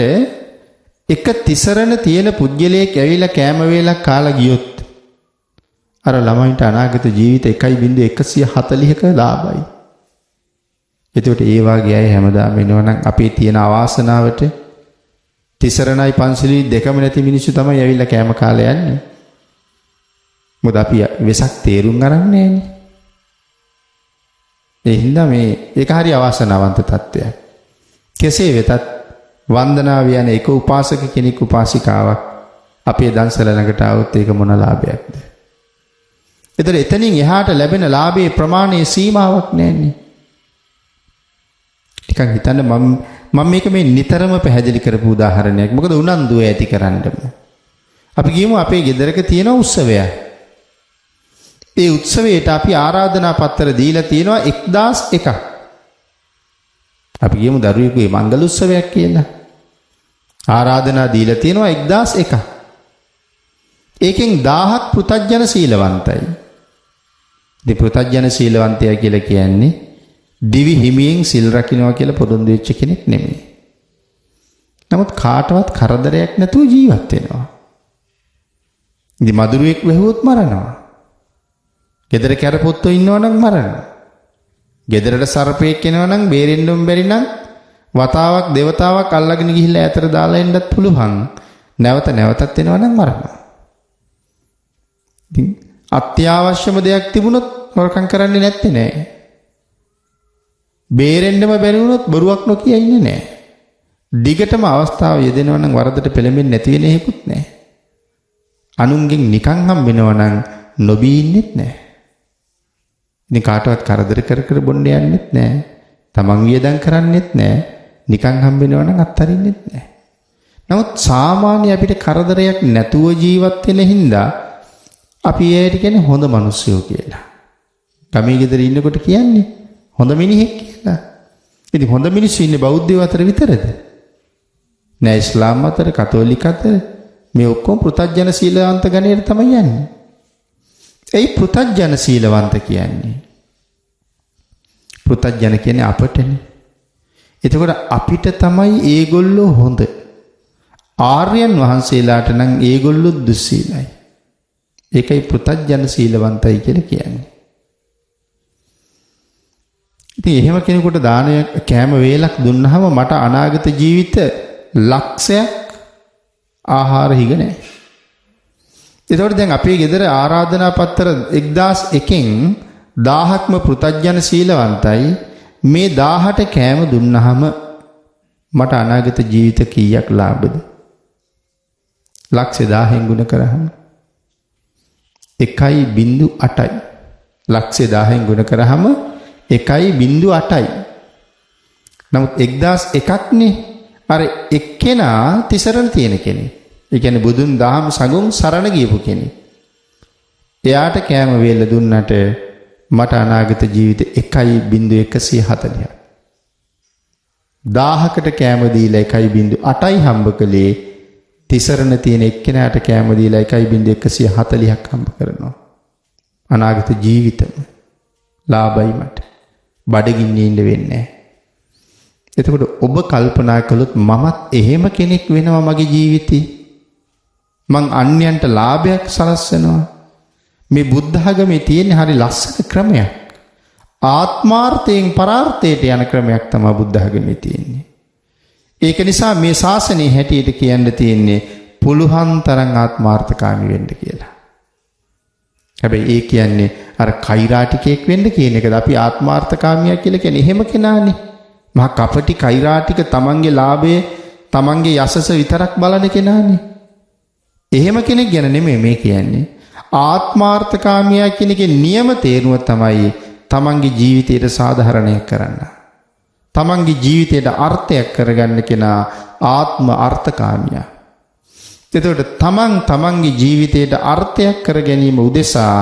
එක තිසරණ තියෙන පුජ්‍යලයක් ඇවිල්ලා කෑම වේලක් කාලා ගියොත් අර ළමයින්ට අනාගත ජීවිත 1.140ක ලාභයි. එතකොට ඒ වාගේ අය හැමදාම එනවනම් අපේ තියෙන අවාසනාවට තිසරණයි පන්සිලි දෙකම නැති මිනිස්සු තමයි ඇවිල්ලා කෑම කාලා යන්නේ. මොකද අපි වෙසක් තේරුම් අරන් නැහැනේ. ඒ හින්දා මේ ඒක හරි අවාසනාවන්ත තත්ත්වයක්. කෙසේ වෙතත් වන්දනාව යන එක උපාසක කෙනෙක් උපාසිකාවක් අපේ දන්සල ළඟට આવොත් ඒක මොන ලාභයක්ද? ඒතර එතනින් එහාට ලැබෙන ලාභයේ ප්‍රමාණයේ සීමාවක් නැන්නේ. ටිකක් හිතන්න මම මේක මේ නිතරම පැහැදිලි කරපු උදාහරණයක්. මොකද උනන්දුව ඇති කරන්නම. අපි කියමු අපේ ගෙදරක තියෙන උත්සවයක්. ඒ උත්සවයට අපි ආරාධනා පත්‍ර දීලා තියෙනවා 1001ක්. අපි කියමු දරුවෙකුගේ මංගල උත්සවයක් කියලා. ආරාධනා දීලා තියෙනවා 1001ක්. ඒකෙන් 1000ක් පෘතජ්ජන සීලවන්තයි. ඉතින් පෘතජ්ජන සීලවන්තයා කියලා කියන්නේ දිවි හිමියෙන් සිල් රකින්නවා කියලා පොදුන් දෙච්ච කෙනෙක් නෙමෙයි. නමුත් කාටවත් කරදරයක් නැතුව ජීවත් වෙනවා. ඉතින් මදුරුවෙක් වැහුවොත් මරනවා. ගෙදර කැරපොත්තෝ ඉන්නවනම් මරනවා. ගෙදරට සර්පෙක් එනවා නම් බේරෙන්නම බැරි නම් වතාවක් දෙවතාවක් අල්ලගෙන ගිහිල්ලා ඈතට දාලා එන්නත් පුළුවන්. නැවත නැවතත් එනවා නම් මරනවා. ඉතින් අත්‍යවශ්‍යම දෙයක් තිබුණොත් හොරකම් කරන්නේ නැත්තේ නෑ. බේරෙන්නම බැරි වුණොත් බොරුවක් නොකිය ඉන්නේ නෑ. දිගටම අවස්ථාව යෙදෙනවා නම් වරදට පෙළඹෙන්නේ නැති වෙන හේකුත් නෑ. අනුන්ගෙන් නිකන් හම් වෙනවා නම් නොබී ඉන්නෙත් නෑ. ඉතින් කාටවත් කරදර කර කර බොන්න යන්නෙත් නැහැ. තමන් වියදම් කරන්නෙත් නැහැ. නිකන් හම්බෙනවා නම් අත්හරින්නෙත් නැහැ. නමුත් සාමාන්‍ය අපිට කරදරයක් නැතුව ජීවත් වෙන හින්දා අපි ඒකට කියන්නේ හොඳ මිනිස්සුયો කියලා. ගමේ ගෙදර ඉන්නකොට කියන්නේ හොඳ මිනිහෙක් කියලා. ඉතින් හොඳ මිනිස්සු ඉන්නේ බෞද්ධයෝ අතර විතරද? නෑ, ඉස්ලාම් අතර, කතෝලික අතර මේ ඔක්කොම පෘථග්ජන සීලවන්ත ගණයට තමයි යන්නේ. ඒ පෘථග්ජන සීලවන්ත කියන්නේ. පෘථග්ජන කියන්නේ අපටනේ. එතකොට අපිට තමයි ඒගොල්ලෝ හොඳ. ආර්යයන් වහන්සේලාට නම් ඒගොල්ලෝ දුස්සීලයි. ඒකයි පෘථග්ජන සීලවන්තයි කියලා කියන්නේ. ඉතින් එහෙම කෙනෙකුට දානය කෑම වේලක් දුන්නාම මට අනාගත ජීවිත ලක්ෂයක් ආහාර හිග නැහැ. ඒතකොට දැන් අපේ ගෙදර ආරාධනා පත්‍ර 1001න් 1000ක්ම පෘථග්ජන සීලවන්තයි. මේ 1000ට කෑම දුන්නාම මට අනාගත ජීවිත කීයක් ලාභද? ලක්ෂ 1000න් ගුණ කරාම 1.8යි. ලක්ෂ 1000න් ගුණ කරාම 1.8යි. නමුත් 1001ක්නේ අර එක්කෙනා තිසරණ තියෙන කෙනෙක්. ඒ කියන්නේ බුදුන් දහම් සඟුන් සරණ ගියපු කෙනෙක්. එයාට කෑම වේල දුන්නට මට අනාගත ජීවිත 1.140ක්. 1000කට කෑම දීලා 1.8යි හම්බ කළේ. තිසරණ තියෙන එක්කෙනාට කෑම දීලා 1.140ක් හම්බ කරනවා. අනාගත ජීවිතම ලාභයි මට. බඩගින්නේ ඉන්න වෙන්නේ නැහැ. එතකොට ඔබ කල්පනා කළොත් මමත් එහෙම කෙනෙක් වෙනවා මගේ ජීවිතේ. මං අන්‍යයන්ට ලාභයක් සලස්වනවා. මේ බුද්ධ ආගමේ තියෙන හරි ලස්සන ක්‍රමයක්. ආත්මාර්ථයෙන් පරාර්ථයට යන ක්‍රමයක් තමයි බුද්ධ ආගමේ තියෙන්නේ. ඒක නිසා මේ ශාසනයේ හැටියට කියන්න තියෙන්නේ පුළුවන් තරම් ආත්මාර්ථකාමී වෙන්න කියලා. හැබැයි ඒ කියන්නේ අර කෛරාටිකයෙක් වෙන්න කියන එකද? අපි ආත්මාර්ථකාමියා කියලා කියන්නේ එහෙම කෙනානේ. මහා කපටි කෛරාටික තමන්ගේ ලාභය තමන්ගේ යසස විතරක් බලන කෙනානේ. එහෙම කෙනෙක් ගැන නෙමෙයි මේ කියන්නේ. ආත්මාර්ථකාමියා කියන එකේ නියම තේරුම තමයි තමන්ගේ ජීවිතයට සාධාරණයක් කරන්න. තමන්ගේ ජීවිතයට අර්ථයක් කරගන්න කෙනා ආත්ම අර්ථකාමියා. එතකොට තමන්ගේ ජීවිතයට අර්ථයක් කර ගැනීම උදෙසා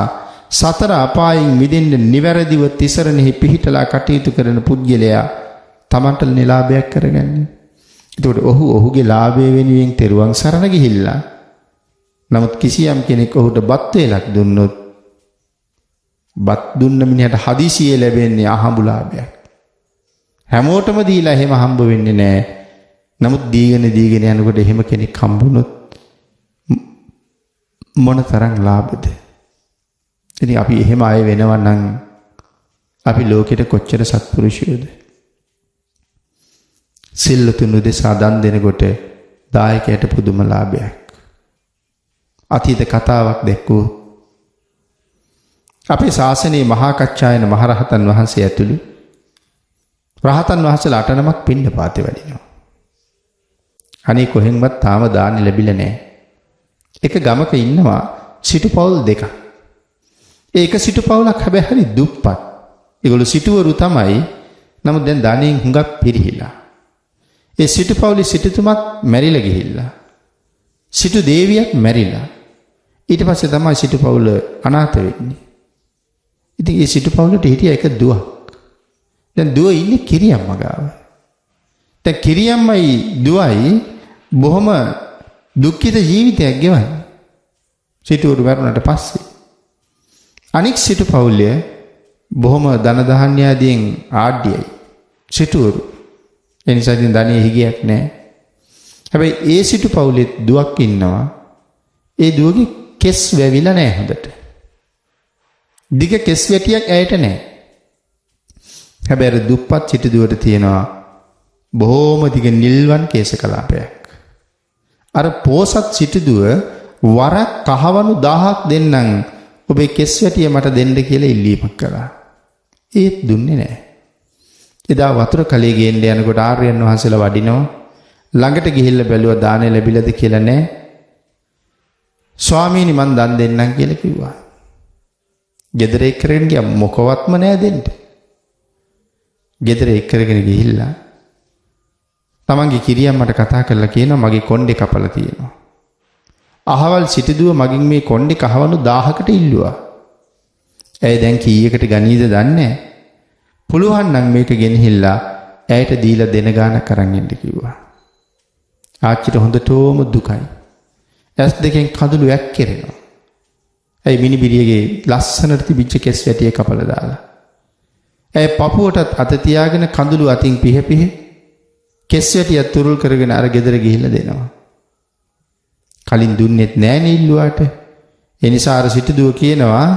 සතර අපායෙන් මිදෙන්න නිවැරදිව තිසරණෙහි පිහිටලා කටයුතු කරන පුද්ගලයා තමන්ට නිලාභයක් කරගන්නේ. එතකොට ඔහුගේ ලාභය වෙනුවෙන් තෙරුවන් සරණ ගිහිල්ලා නමුත් කිසියම් කෙනෙක් ඔහුට බත් වේලක් දුන්නොත් බත් දුන්න මිනිහට හදිසියෙ ලැබෙන්නේ අහඹු ලාභයක්. හැමෝටම දීලා එහෙම හම්බ වෙන්නේ නැහැ. නමුත් දීගෙන යනකොට එහෙම කෙනෙක් හම්බුනොත් මොන තරම් ලාභද? ඉතින් අපි එහෙම අය වෙනවා නම් අපි ලෝකෙට කොච්චර සත්පුරුෂයෝද? සිල්ලුතුන් උදෙසා දන් දෙනකොට දායකයට පුදුම ලාභයක්. අතීත කතාවක් දැක්කෝ අපේ ශාසනයේ මහා කච්චායන මහරහතන් වහන්සේ ඇතුළු රහතන් වහන්සේලා 8 නමක් පින්නපාතේ වඩිනවා. අනේ කොහෙන්වත් තාම දාන්න ලැබිලා නැහැ. එක ගමක ඉන්නවා සිටුපවුල් දෙකක්. ඒක සිටුපවුලක් හැබැයි හරි දුප්පත්. ඒගොල්ලෝ සිටුවරු තමයි. නමුත් දැන් ධනෙන් හුඟක් පිරිහිලා. ඒ සිටුපවුලේ සිටුතුමත් මැරිලා ගිහිල්ලා. සිටු දේවියක් මැරිලා. ඊට පස්සේ තමයි සිටුපවුල අනාථ වෙන්නේ. ඉතින් ඒ සිටුපවුලට හිටිය එක දුවක්. දැන් දුව ඉන්නේ කිරියම්ම ගාව. දැන් කිරියම්මයි දුවයි බොහොම දුක්ඛිත ජීවිතයක් ගෙවන්නේ. සිටුවරු මරුණාට පස්සේ. අනික් සිටුපවුලේ බොහොම ධන ධාන්‍ය ආදියෙන් ආඩ්‍යයි. සිටුවරු. ඒ නිසා ඉතින් ධනෙ හිගයක් නැහැ. හැබැයි ඒ සිටුපවුලේ දුවක් ඉන්නවා. ඒ දුවගේ කෙස් වැවිලා නැහැ හොඳට. දිග කෙස් වැටියක් ඇයට නැහැ. හැබැයි දුප්පත් සිටුදුවට තියෙනවා බොහොම දිග නිල්වන් කේශ කලාපයක්. අර පෝසත් සිටුදුව වරක් කහවණු 1000ක් දෙන්නම් ඔබේ කෙස් වැටිය මට දෙන්න කියලා ඉල්ලීමක් කළා. ඒත් දුන්නේ නැහැ. එදා වතුර කලේ ගේන්න යනකොට ආර්යයන් වහන්සේලා වඩිනවා. ළඟට ගිහිල්ලා බැලුවා දානෙ ලැබිලාද කියලා නැහැ. ස්වාමීනි මං දන් දෙන්නම් කියලා කිව්වා. ගෙදර එක් කරගෙන ගියා මොකවත්ම නෑ දෙන්න. ගෙදර එක් කරගෙන ගිහිල්ලා තමන්ගේ කිරියන් මට කතා කරලා කියනවා මගේ කොණ්ඩේ කපලා තියෙනවා. අහවල් සිටුදුව මගින් මේ කොණ්ඩේ කහවණු 1000කට ඉල්ලුවා. ඇයි දැන් කීයකට ගනීද දන්නේ නැහැ. පුළුවන් නම් මේක ගෙනහිල්ලා ඇයට දීලා දෙන ගානක් අරන් එන්න කිව්වා. ආච්චිට හොඳටම දුකයි. ඇස් දෙකෙන් කඳුළු වැක්කිරෙනවා. ඇයි මිනිබිරියගේ ලස්සනට තිබිච්ච කෙස් වැටිය කපලා දාලා. ඇයි පපුවටත් අත තියාගෙන කඳුළු අතින් පිහ පිහ කෙස් වැටිය තුරුල් කරගෙන අර ගෙදර ගිහිල්ලා දෙනවා. කලින් දුන්නෙත් නෑනේ ඉල්ලුවාට. ඒ නිසා අර සිටුදුව කියනවා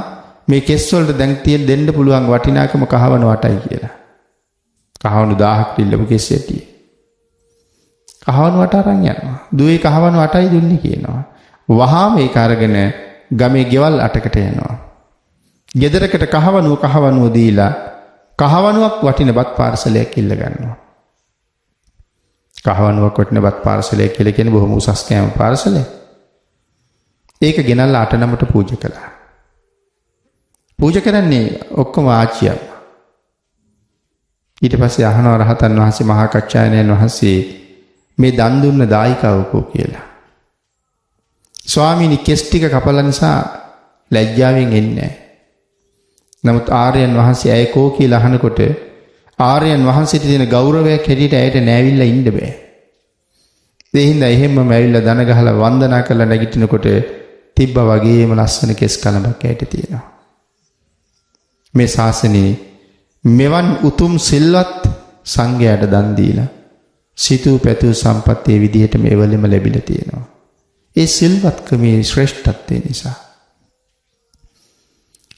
මේ කෙස් වලට දැන් තියෙන දෙන්න පුළුවන් වටිනාකම කහවණු 8යි කියලා. කහවණු 1000ක් ඉල්ලපු කෙස් වැටිය. කහවණු 8 අරන් යනවා. දුවේ කහවණු 8යි දුන්නේ කියනවා. වහාම ඒක අරගෙන ගමේ ගෙවල් 8කට යනවා. ගෙදරකට කහවණුව දීලා කහවණුවක් වටිනපත් පාර්සලයක් ඉල්ල ගන්නවා. කහවණුවක් වටිනපත් පාර්සලයක් කියලා කියන්නේ බොහොම උසස් කෑම පාර්සලයක්. ඒක ගෙනල්ලා 8 නමට පූජා කළා. පූජා කරන්නේ ඔක්කොම ආච්චියක්. ඊට පස්සේ අහනවා රහතන් වහන්සේ මහා කච්චායනයන් වහන්සේ මේ දන් දුන්න දායිකාව කෝ කියලා. ස්වාමීනි කෙස් ටික කපලා නිසා ලැජ්ජාවෙන් එන්නේ නැහැ. නමුත් ආර්යයන් වහන්සේ ඇය කෝ කියලා අහනකොට ආර්යයන් වහන්සේට තියෙන ගෞරවයක් හැටියට ඇයට නෑවිල්ලා ඉන්න බෑ. ඒ හින්දා එහෙම්මම ඇවිල්ලා දන ගහලා වන්දනා කරලා නැගිටිනකොට තිබ්බා වගේම ලස්සන කෙස් කලඹක් ඇයට තියෙනවා. මේ ශාසනයේ මෙවන් උතුම් සිල්වත් සංඝයාට දන් දීලා සිතූ පැතූ සම්පත්තේ විදිහට මේවලෙම ලැබිලා තියෙනවා. ඒ සිල්වත්කමේ ශ්‍රේෂ්ඨත්වය නිසා.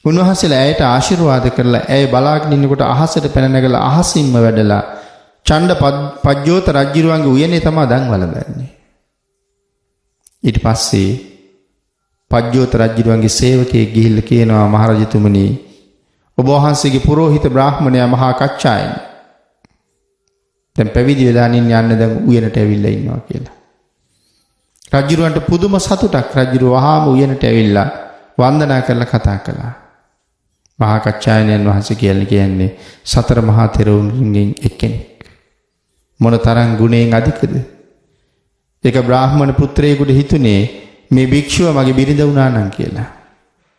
උන්වහන්සේලා ඇයට ආශිර්වාද කරලා ඇය බලාගෙන ඉන්නකොට අහසට පැන නැගලා අහසින්ම වැඩලා චණ්ඩ පජ්ජෝත රජුරුවන්ගේ උයනේ තමයි දන් වළඳන්නේ. ඊට පස්සේ පජ්ජෝත රජුරුවන්ගේ සේවකයෙක් ගිහිල්ලා කියනවා මහරජතුමනි ඔබ වහන්සේගේ පුරෝහිත බ්‍රාහ්මණයා මහා කච්චායන දැන් පැවිදි වෙලා යන්න දැන් උයනට ඇවිල්ලා ඉන්නවා කියලා. රජුරවන්ට පුදුම සතුටක්. රජුර වහාම උයනට ඇවිල්ලා වන්දනා කරලා කතා කළා. මහා කච්චායනයන් වහන්සේ කියන්නේ සතර මහා තෙරුන්ගෙන් එක්කෙනෙක්. මොන තරම් ගුණයෙන් අධිකද? ඒක බ්‍රාහ්මණ පුත්‍රයෙකුට හිතුනේ මේ භික්ෂුව මගේ බිරිඳ වුණා නම් කියලා.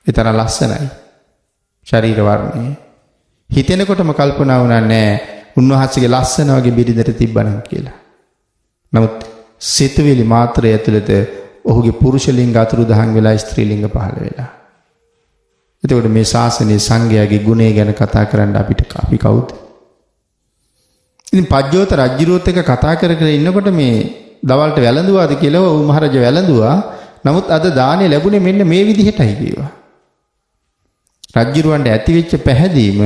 ඒ තරම් ලස්සනයි. ශරීර වර්ණය. හිතෙනකොටම කල්පනා වුණා නෑ උන්වහන්සේගේ ලස්සන වගේ බිරිඳට තිබ්බනම් කියලා. නමුත් සිතුවිලි මාත්‍රය ඇතුළත ඔහුගේ පුරුෂ ලිංග අතුරුදහන් වෙලා ස්ත්‍රී ලිංග පහළ වෙලා. එතකොට මේ ශාසනයේ සංඝයාගේ ගුණය ගැන කතා කරන්න අපි කවුද? ඉතින් පජ්ජෝත රජුරුවත් එක්ක කතා කර ඉන්නකොට මේ දවල්ට වැළඳුවාද කියලා ඔව් මහරජා වැළඳුවා. නමුත් අද දානේ ලැබුණේ මෙන්න මේ විදිහටයි කිව්වා. රජුරවන්ට ඇතිවෙච්ච පැහැදීම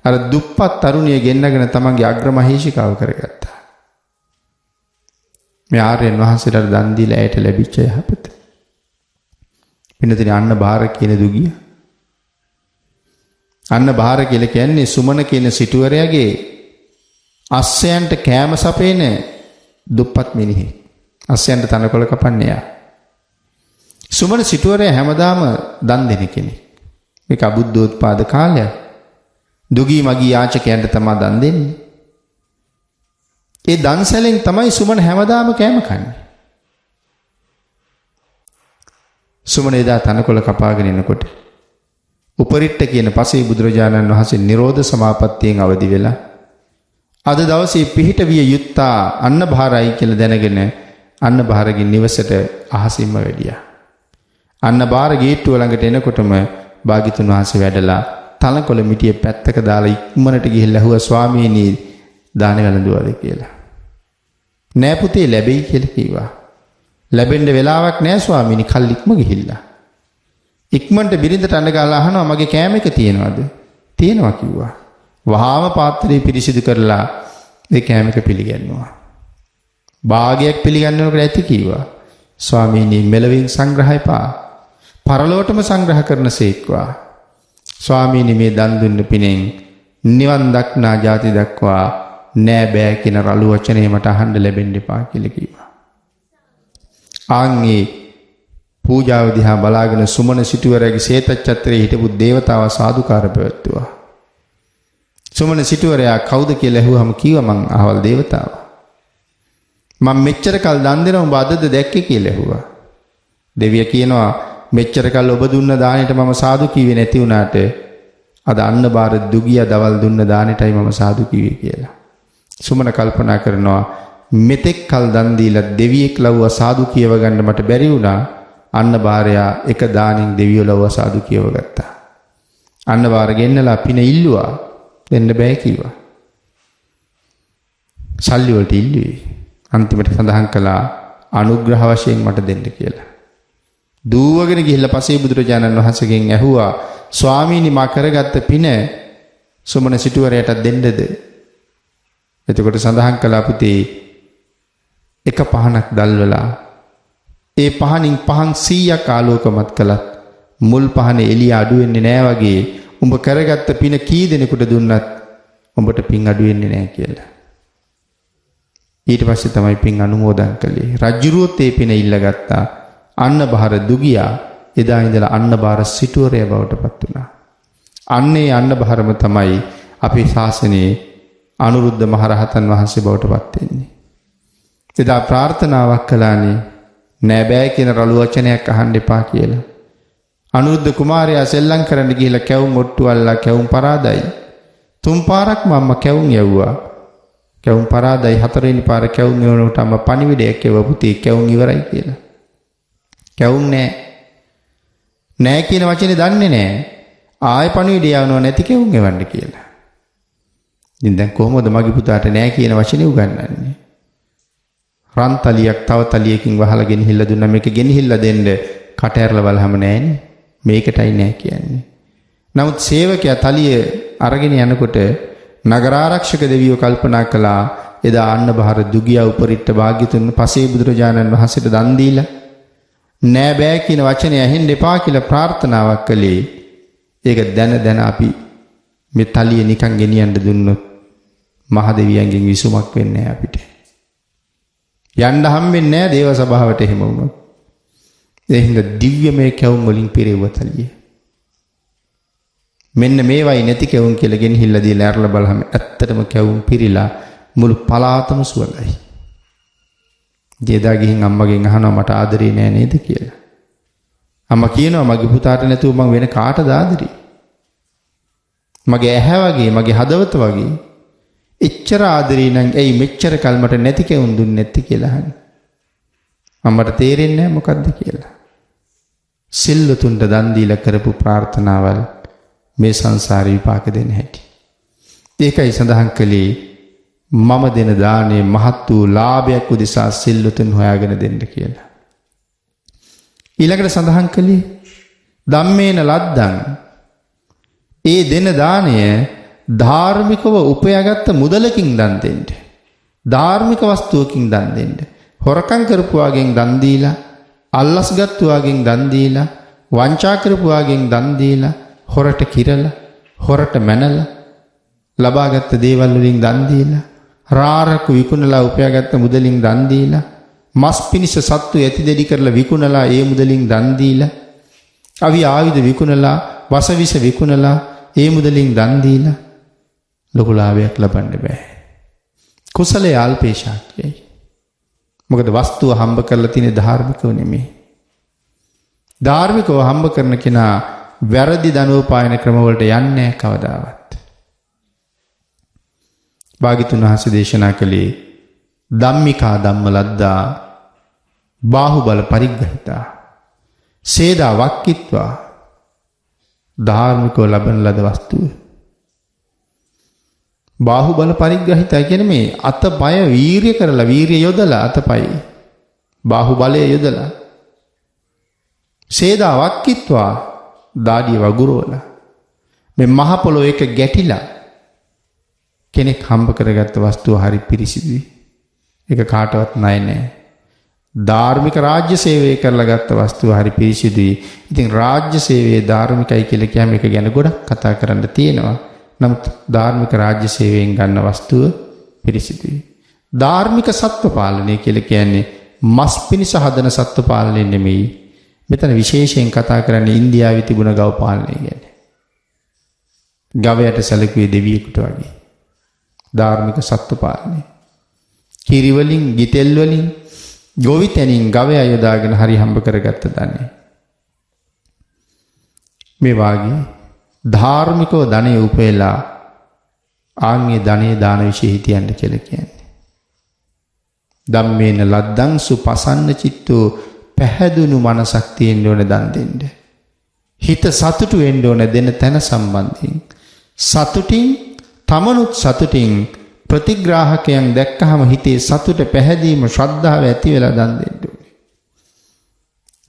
අර දුප්පත් තරුණිය ගෙන්නගෙන තමන්ගේ අග්‍රමහේෂිකාව කරගත්තා. මේ ආර්යයන් වහන්සේලාට දන් දීලා ඇයට ලැබිච්ච යහපත. පින්නතේ අන්න බාර කියන දුගිය. අන්න බාර කියලා කියන්නේ සුමන කියන සිටුවරයාගේ අස්සයන්ට කෑම සපේන දුප්පත් මිනිහෙක්. අස්සයන්ට තනකොළ කපන්නේ යා. සුමන සිටුවරයා හැමදාම දන් දෙන කෙනෙක්. මේක අබුද්ධෝත්පාද කාලයක්. දුගී මගී යාචකයන්ට තමයි දන් දෙන්නේ. ඒ දන්සැලෙන් තමයි සුමන හැමදාම කෑම කන්නේ. සුමන එදා තනකොළ කපාගෙන එනකොට උපරිට්ට කියන පසේ බුදුරජාණන් වහන්සේ නිරෝධ සමාපත්තියෙන් අවදි වෙලා අද දවසේ පිහිට විය යුත්තා අන්න භාරයි කියලා දැනගෙන අන්න භාරගේ නිවසට අහසින්ම වැඩියා. අන්න භාර ගේට්ටුව ළඟට එනකොටම භාග්‍යතුන් වහන්සේ වැඩලා තනකොළ මිටිය පැත්තක දාලා ඉක්මනට ගිහිල්ලා ඇහුවා ස්වාමීනි දාන වැළඳුවාද කියලා. නෑ පුතේ ලැබෙයි කියලා කිව්වා. ලැබෙන්න වෙලාවක් නෑ ස්වාමීනි කල් ඉක්ම ගිහිල්ලා. ඉක්මනට බිරිඳට අඬ ගාලා අහනවා මගේ කෑම එක තියෙනවද? තියෙනවා කිව්වා. වහාම පාත්‍රය පිරිසිදු කරලා ඒ කෑම එක පිළිගන්නවා. භාගයක් පිළිගන්නකොට ඇති කිව්වා. ස්වාමීනි මෙලවින් සංග්‍රහයපා පරලෝකටම සංග්‍රහ කරන සේක්වා. ස්වාමීනි මේ දන් දුන්න පිනෙන් නිවන් දක්නා ජාති දක්වා නෑ බෑ කියන රළු වචනේ මට අහන්න ලැබෙන්න එපා කියලා කිව්වා. ආන්ගේ පූජාව දිහා බලාගෙන සුමන සිටුවරයාගේ ශේතච්ඡත්‍රයේ හිටපු දේවතාව සාදුකාර පැවැත්තුවා. සුමන සිටුවරයා කවුද කියලා ඇහුවම කිව්වා මං අහවල් දේවතාව. මම මෙච්චර කල් දන් දෙනවා උඹ අදද දැක්කේ කියලා ඇහුවා. දෙවියා කියනවා මෙච්චර කල් ඔබ දුන්න දානෙට මම සාදු කිව්වේ නැති වුණාට අද අන්න බාර දුගියා දවල් දුන්න දානෙටයි මම සාදු කිව්වේ කියලා. සුමන කල්පනා කරනවා මෙතෙක් කල් දන් දීලා දෙවියෙක් ලව්වා සාදු කියව ගන්න මට බැරි වුණා. අන්න බාරයා එක දානින් දෙවියෝ ලව්වා සාදු කියව ගත්තා. අන්න බාර ගෙන්නලා පින ඉල්ලුවා. දෙන්න බෑ කිව්වා. සල්ලි වලට ඉල්ලුවේ. අන්තිමට සඳහන් කළා අනුග්‍රහ වශයෙන් මට දෙන්න කියලා. දූවගෙන ගිහිල්ලා පසේ බුදුරජාණන් වහන්සේගෙන් ඇහුවා ස්වාමීනි මා කරගත්ත පින සුමන සිටුවරයට දෙන්නද? එතකොට සඳහන් කළා පුතේ එක පහනක් දැල්වලා ඒ පහනින් පහන් 100ක් ආලෝකමත් කළත් මුල් පහනේ එළිය අඩු වෙන්නේ නැහැ වගේ උඹ කරගත්ත පින කී දෙනෙකුට දුන්නත් උඹට පින් අඩු වෙන්නේ නැහැ කියලා. ඊට පස්සේ තමයි පින් අනුමෝදන් කළේ. රජුරුවොත් ඒ පින ඉල්ලගත්තා. අන්න බාර දුගියා එදා ඉඳලා අන්න බාර සිටුවරයා බවට පත් වුණා. අන්නේ අන්න බාරම තමයි අපේ ශාසනයේ අනුරුද්ධ මහරහතන් වහන්සේ බවට පත් වෙන්නේ. එදා ප්‍රාර්ථනාවක් කළානේ නෑ බෑ කියන රළු වචනයක් අහන්න එපා කියලා. අනුරුද්ධ කුමාරයා සෙල්ලම් කරන්න ගිහිල්ලා කැවුම් ඔට්ටු අල්ලලා කැවුම් පරාදයි. 3 පාරක් මම්ම කැවුම් යවුවා. කැවුම් පරාදයි 4 වෙනි පාර කැවුම් යවනකොට අම්ම පණිවිඩයක් යවුවා පුතේ කැවුම් ඉවරයි කියලා. කැවුම් නෑ කියන වචනේ දන්නේ නෑ. ආයෙ පණිවිඩය යවනවා නැති කැවුම් එවන්න කියලා. ඉතින් දැන් කොහොමද මගේ පුතාට නෑ කියන වචනේ උගන්වන්නේ? රන් තලියක් තව තලියකින් වහලා ගෙනහිල්ලා දුන්නා මේක ගෙනහිල්ලා දෙන්න කට ඇරලා බලහම නෑනේ. මේකටයි නෑ කියන්නේ. නමුත් සේවකයා තලිය අරගෙන යනකොට නගරාරක්ෂක දෙවියෝ කල්පනා කළා එදා අන්න බාර දුගියා උපරිට භාග්‍යතුන් පසේ බුදුරජාණන් වහන්සේට දන් දීලා නෑ බෑ කියන වචනේ ඇහෙන්න එපා කියලා ප්‍රාර්ථනාවක් කළේ. ඒක දැන අපි මේ තලිය නිකන් ගෙනියන්න දුන්නොත් මහ දෙවියන්ගෙන් විසුමක් වෙන්නේ නැහැ අපිට. යන්න හම්බෙන්නේ නැහැ දේව සභාවට එහෙම වුණොත්. ඒ හින්දා දිව්‍යමය කැවුම් වලින් පිරෙව්ව තලිය. මෙන්න මේවයි නැති කැවුම් කියලා ගෙනහිල්ලා දීලා අරලා බලහම ඇත්තටම කැවුම් පිරීලා මුළු පලාතම සුවඳයි. ජේදා ගිහින් අම්මගෙන් අහනවා මට ආදරේ නෑ නේද කියලා. අම්මා කියනවා මගේ පුතාට නැතුව මං වෙන කාටද ආදරේ? මගේ ඇහැ වගේ මගේ හදවත වගේ එච්චර ආදරේ නම් ඇයි මෙච්චර කල් මට නැති කැවුම් දුන්නේ නැති කියලා අහන්නේ. අම්මට තේරෙන්නේ නැහැ මොකද්ද කියලා. සිල්ලුතුන්ට දන් දීලා කරපු ප්‍රාර්ථනාවල් මේ සංසාර විපාක දෙන්න හැටි. ඒකයි සඳහන් කළේ මම දෙන දානේ මහත් වූ ලාභයක් උදෙසා සිල්ලුතුන් හොයාගෙන දෙන්න කියලා. ඊළඟට සඳහන් කළේ ධම්මේන ලද්දං ඒ දෙන දාණය ධාර්මිකව උපයාගත්ත මුදලකින් දන් දෙන්න. ධාර්මික වස්තුවකින් දන් දෙන්න. හොරකම් කරපුවාගෙන් දන් දීලා, අල්ලස් ගත්තුවාගෙන් දන් දීලා, වංචා කරපුවාගෙන් දන් දීලා, හොරට කිරලා, හොරට මැනලා, ලබාගත් දේවල් වලින් දන් දීලා, රාරක විකුණලා උපයාගත්ත මුදලින් දන් දීලා, මස් පිනිස සත්තු ඇති දෙඩි කරලා විකුණලා ඒ මුදලින් දන් දීලා, අවි ආයුධ විකුණලා, වසවිස විකුණලා ඒ මුදලින් දන් දීලා ලොකු ලාභයක් ලබන්න බෑ. කුසලයේ අල්පේශාක්‍යයි. මොකද වස්තුව හම්බ කරලා තියෙන ධාර්මිකව නෙමෙයි. ධාර්මිකව හම්බ කරන කෙනා වැරදි ධනෝපායන ක්‍රමවලට යන්නේ කවදාවත්. භාග්‍යතුන් වහන්සේ දේශනා කළේ ධම්මිකා ධම්ම ලද්දා බාහුබල පරිග්‍රහිතා සේදා වක්කිත්වා ධාර්මිකව ලබන ලද වස්තුව. බාහුබල පරිග්‍රහිතා කියන්නේ මේ අතපය වීරිය කරලා වීරිය යොදලා අතපය බාහුබලය යොදලා සේදා වක්කිත්වා දාඩිය වගුරුවලා මේ මහ පොළොව එක ගැටිලා කෙනෙක් හම්බ කරගත්ත වස්තුව හරි පිරිසිදුයි. ඒක කාටවත් ණය නෑ. ධාර්මික රාජ්‍ය සේවය කරලා ගත්ත වස්තුව හරි පිරිසිදුයි. ඉතින් රාජ්‍ය සේවයේ ධාර්මිකයි කියලා කියම එක ගැන ගොඩක් කතා කරන්න තියෙනවා. නමුත් ධාර්මික රාජ්‍ය සේවයෙන් ගන්න වස්තුව පිරිසිදුයි. ධාර්මික සත්ව පාලනය කියලා කියන්නේ මස් පිණිස හදන සත්ව පාලනය නෙමෙයි. මෙතන විශේෂයෙන් කතා කරන්නේ ඉන්දියාවේ තිබුණ ගව පාලනය ගැන. ගවයට සැලකුවේ දෙවියෙකුට වගේ. ධාර්මික සත්ත්ව පාලනය. කිරි වලින්, ගිතෙල් වලින්, ගොවිතැනින් ගවයා යොදාගෙන හරි හම්බ කරගත්ත ධනෙ. මේ වාගේ ධාර්මිකව ධනෙ උපයලා ආන්ගේ ධනෙ දාන විශේෂ හිතියන්න කියලා කියන්නේ. ධම්මේන ලද්දං සුපසන්න චිත්තෝ, පැහැදුණු මනසක් තියෙන්න ඕන දන් දෙන්න. හිත සතුටු වෙන්න ඕන දෙන තැන සම්බන්ධයෙන්. සතුටින්, තමනුත් සතුටින් ප්‍රතිග්‍රාහකයන් දැක්කහම හිතේ සතුට, පැහැදීම, ශ්‍රද්ධාව ඇති වෙලා දන් දෙන්න ඕනේ.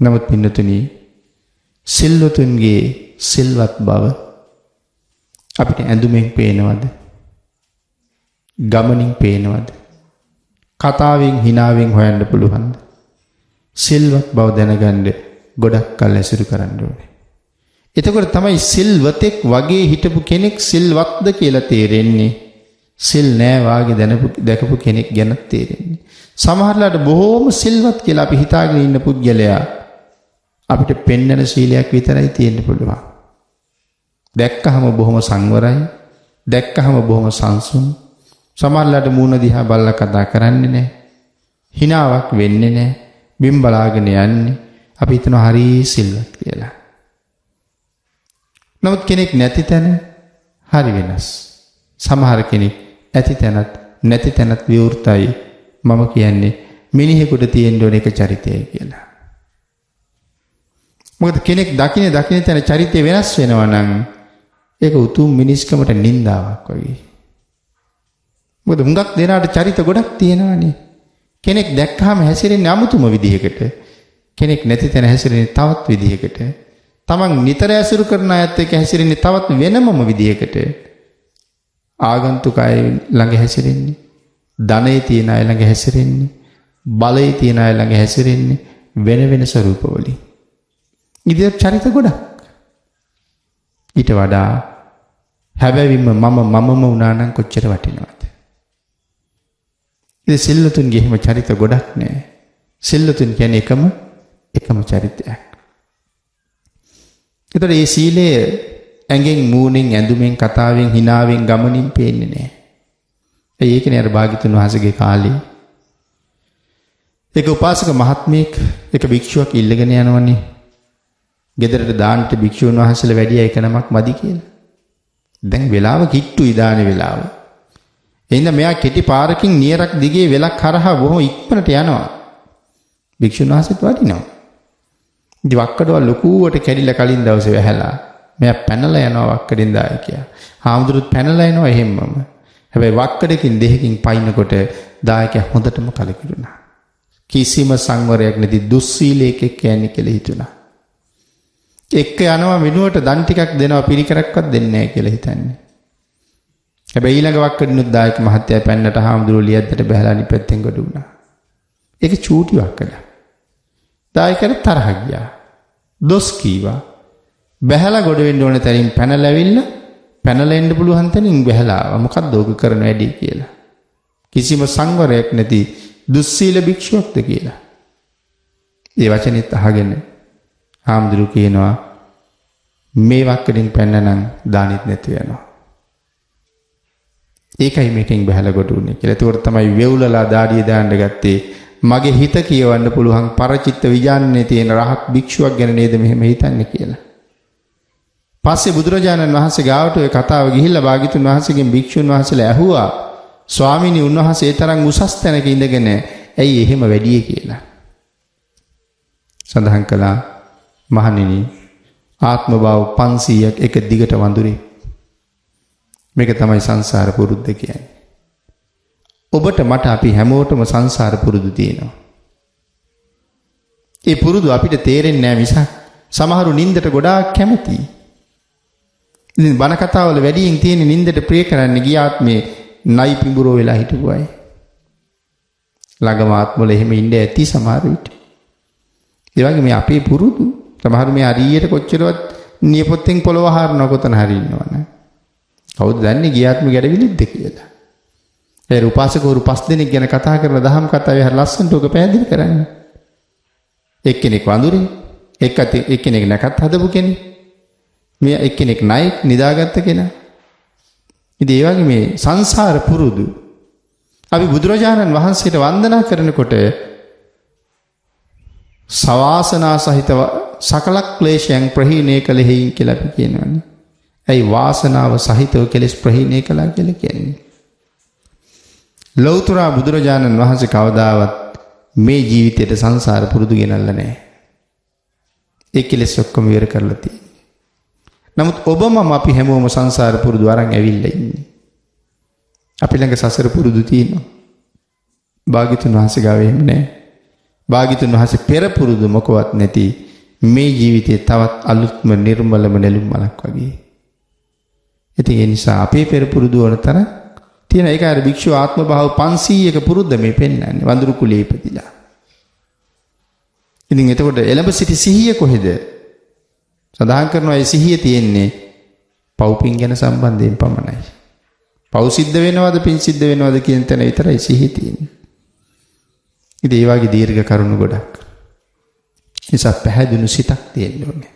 නමුත් පින්නතුනි, සිල්වතුන්ගේ සිල්වත් බව අපිට ඇඳුමෙන් පේනවද? ගමනින් පේනවද? කතාවෙන්, හිනාවෙන් හොයන්න පුළුවන්ද? සිල්වත් බව දැනගන්න ගොඩක් කල් ඇසුරු කරන්න ඕනේ. එතකොට තමයි සිල්වතෙක් වගේ හිටපු කෙනෙක් සිල්වත්ද කියලා තේරෙන්නේ. සිල් නෑ වාගේ දැකපු කෙනෙක් ගැන තේරෙන්නේ. සමහරලාට බොහෝම සිල්වත් කියලා අපි හිතාගෙන ඉන්න පුද්ගලයා අපිට පෙන්වන සීලයක් විතරයි තියෙන්න පුළුවන්. දැක්කහම බොහොම සංවරයි, දැක්කහම බොහොම සංසුන්. සමහරලාට මූණ දිහා බලලා කතා කරන්නේ නැහැ. හිනාවක් වෙන්නේ නැහැ. බිම් බලාගෙන යන්නේ. අපි හිතනවා හරි සිල්වත් කියලා. නමුත් කෙනෙක් නැති තැන හරි වෙනස්. සමහර කෙනෙක් ඇති තැනත් නැති තැනත් විවෘතයි. මම කියන්නේ මිනිහෙකුට තියෙන්න ඕන එක චරිතයයි කියලා. මොකද කෙනෙක් දකින්න තැන චරිතය වෙනස් වෙනවා නම් ඒක උතුම් මිනිස්කමට නින්දාවක් වගේ. මොකද හුඟක් දෙනාට චරිත ගොඩක් තියෙනවානේ. කෙනෙක් දැක්කහම හැසිරෙන්නේ අමුතුම විදිහකට. කෙනෙක් නැති තැන හැසිරෙන්නේ තවත් විදිහකට. තමන් නිතර ඇසුරු කරන අයත් එක්ක හැසිරෙන්නේ තවත් වෙනමම විදිහකට. ආගන්තුක අය ළඟ හැසිරෙන්නේ, ධනෙ තියෙන අය ළඟ හැසිරෙන්නේ, බලය තියෙන අය ළඟ හැසිරෙන්නේ වෙන ස්වරූපවලින්. ඉතින් චරිත ගොඩක්. ඊට වඩා හැබැයිම මමම වුණා නම් කොච්චර වටිනවද? ඉතින් සිල්ලතුන්ගේ එහෙම චරිත ගොඩක් නෑ. සිල්ලතුන් කියන්නේ එකම චරිතයක්. ඒතර මේ සීලය ඇඟෙන්, මූණෙන්, ඇඳුමෙන්, කතාවෙන්, හිනාවෙන්, ගමනින් පේන්නේ නෑ. ඒකනේ අර භාග්‍යතුන් වහන්සේගේ කාලේ එක උපාසක මහත්මයෙක් එක භික්ෂුවක් ඉල්ලගෙන යනවනේ. ගෙදරට දාන්නට භික්ෂුන් වහන්සේලා වැඩි අය එකනමක් මදි කියලා. දැන් වෙලාව කිට්ටුයි දාන වෙලාව. එහෙනම් මෙයා කෙටි පාරකින් නියරක් දිගේ වෙලක් හරහා බොහොම ඉක්මනට යනවා. භික්ෂුන් වහන්සේත් වඩිනවා. ඉතින් වක්කඩවල ලොකුවට කැඩිලා කලින් දවසේ වැහැලා මෙයා පැනලා යනවා වක්කඩෙන් දායකයා. හාමුදුරුවෝ පැනලා එනවා එහෙම්මම. හැබැයි වක්කඩකින් දෙකකින් පයින්නකොට දායකයා හොඳටම කලකිරුණා. කිසිම සංවරයක් නැති දුස්සීලයක කියන්නේ කියලා හිතුණා. එක්ක යනවා වෙනුවට දන් ටිකක් දෙනවා, පිරිකරක්වත් දෙන්නේ නැහැ කියලා හිතන්නේ. හැබැයි ඊළඟ වක්කඩිනුත් දායක මහත්තයා පැන්නට හාමුදුරුවෝ ලියද්දට බහලා අනිත් පැත්තෙන් ගොඩ වුණා. ඒක චූටි වක්කඩ. දායකට තරහ ගියා. දොස් කීවා. බහලා ගොඩ වෙන්න ඕන තැනින් පැනලා ඇවිල්ලා පැනලා එන්න පුළුවන් තැනින් බහලා ආවා. මොකද්ද ඔක කරන වැඩේ කියලා. කිසිම සංවරයක් නැති දුස්සීල භික්ෂුවක්ද කියලා. ඒ වචනේත් අහගෙන හාමුදුරුවෝ කියනවා මේ වක්කඩින් පැනනනම් දානෙත් නැති වෙනවා. ඒකයි මේකෙන් බහලා කොට උනේ කියලා. ඒතකොට තමයි වෙවුලලා දාඩිය දාන්න ගත්තේ. මගේ හිත කියවන්න පුළුවන් පරචිත්ත විඥානයේ තියෙන රහත් භික්ෂුවක් ගැන නේද මෙහෙම හිතන්නේ කියලා. පස්සේ බුදුරජාණන් වහන්සේ ගාවට ওই කතාව ගිහිල්ලා භාග්‍යතුන් වහන්සේගෙන් භික්ෂුන් වහන්සේලා ඇහුවා, ස්වාමීනි උන්වහන්සේ තරම් උසස් තැනක ඉඳගෙන ඇයි එහෙම වැඩියේ කියලා. සඳහන් කළා, මහණෙනි ආත්ම භාව 500ක් එක දිගට වඳුරේ. මේක තමයි සංසාර පුරුද්ද කියන්නේ. ඔබට මට අපි හැමෝටම සංසාර පුරුදු තියෙනවා. ඒ පුරුදු අපිට තේරෙන්නේ නැහැ මිසක් සමහරු නින්දට ගොඩාක් කැමතියි. ඉතින් බණ කතාවල වැඩියෙන් තියෙන නින්දට ප්‍රිය කරන්නේ ගියාත් මේ නයි පිඹුරෝ වෙලා හිටපු අය. ළඟම ආත්මවල එහෙම ඉන්නේ ඇති සමහර විට. ඒ වගේ මේ අපේ පුරුදු සමහරු මේ හරියට කොච්චරවත් නියපොත්තෙන් පොළව හරනවා කොතන හරි ඉන්නවනේ. කවුද දන්නේ ගියාත්ම ගැඩවිලිද්ද කියලා. ඒ උපාසකවරු 5 දෙනෙක් ගැන කතා කරලා දහම් කතාවේ හරි ලස්සනට ඔක පැහැදිලි කරන්නේ. එක්කෙනෙක් වඳුරේ, එක්කෙනෙක් නැකත් හදපු කෙනෙක්. මේ එක්කෙනෙක් ණයෙක් නිදාගත්ත කෙනා. ඉතින් ඒ වගේ මේ සංසාර පුරුදු අපි බුදුරජාණන් වහන්සේට වන්දනා කරනකොට සවාසනා සහිත සකල ක්ලේශයන් ප්‍රහීණය කළෙහි කියලා අපි කියනවානේ. ඇයි වාසනාව සහිතව කෙලෙස් ප්‍රහීණය කළා කියලා කියන්නේ? ලෞතර බුදුරජාණන් වහන්සේ කවදාවත් මේ ජීවිතයට සංසාර පුරුදු ගෙනල්ලා නැහැ. ඒ කෙලෙස් ඔක්කොම ඉවර කරලා තියෙනවා. නමුත් ඔබම අපි හැමෝම සංසාර පුරුදු අරන් ඇවිල්ලා ඉන්නේ. අපි ළඟ සසර පුරුදු තියෙනවා. භාග්‍යතුන් වහන්සේ ගාව එහෙම නැහැ. භාග්‍යතුන් වහන්සේ පෙර පුරුදු මොකවත් නැති මේ ජීවිතේ තවත් අලුත්ම නිර්මලම නෙළුම් මලක් වගේ. ඉතින් ඒ නිසා අපේ පෙර පුරුදු වන තරම් තියෙන ඒක අර භික්ෂු ආත්ම භාව 500ක පුරුද්ද මේ පෙන්වන්නේ වඳුරු කුලේ ඉපදිලා. ඉතින් එතකොට එළඹ සිටි සිහිය කොහෙද? සඳහන් කරනවා ඒ සිහිය තියෙන්නේ පව්පින් ගැන සම්බන්ධයෙන් පමණයි. පව් සිද්ධ වෙනවද පින් සිද්ධ වෙනවද කියන තැන විතරයි සිහිය තියෙන්නේ. ඉතින් ඒ වගේ දීර්ඝ කරුණු ගොඩක්. නිසා පැහැදුණු සිතක් තියෙන්න ඕනේ.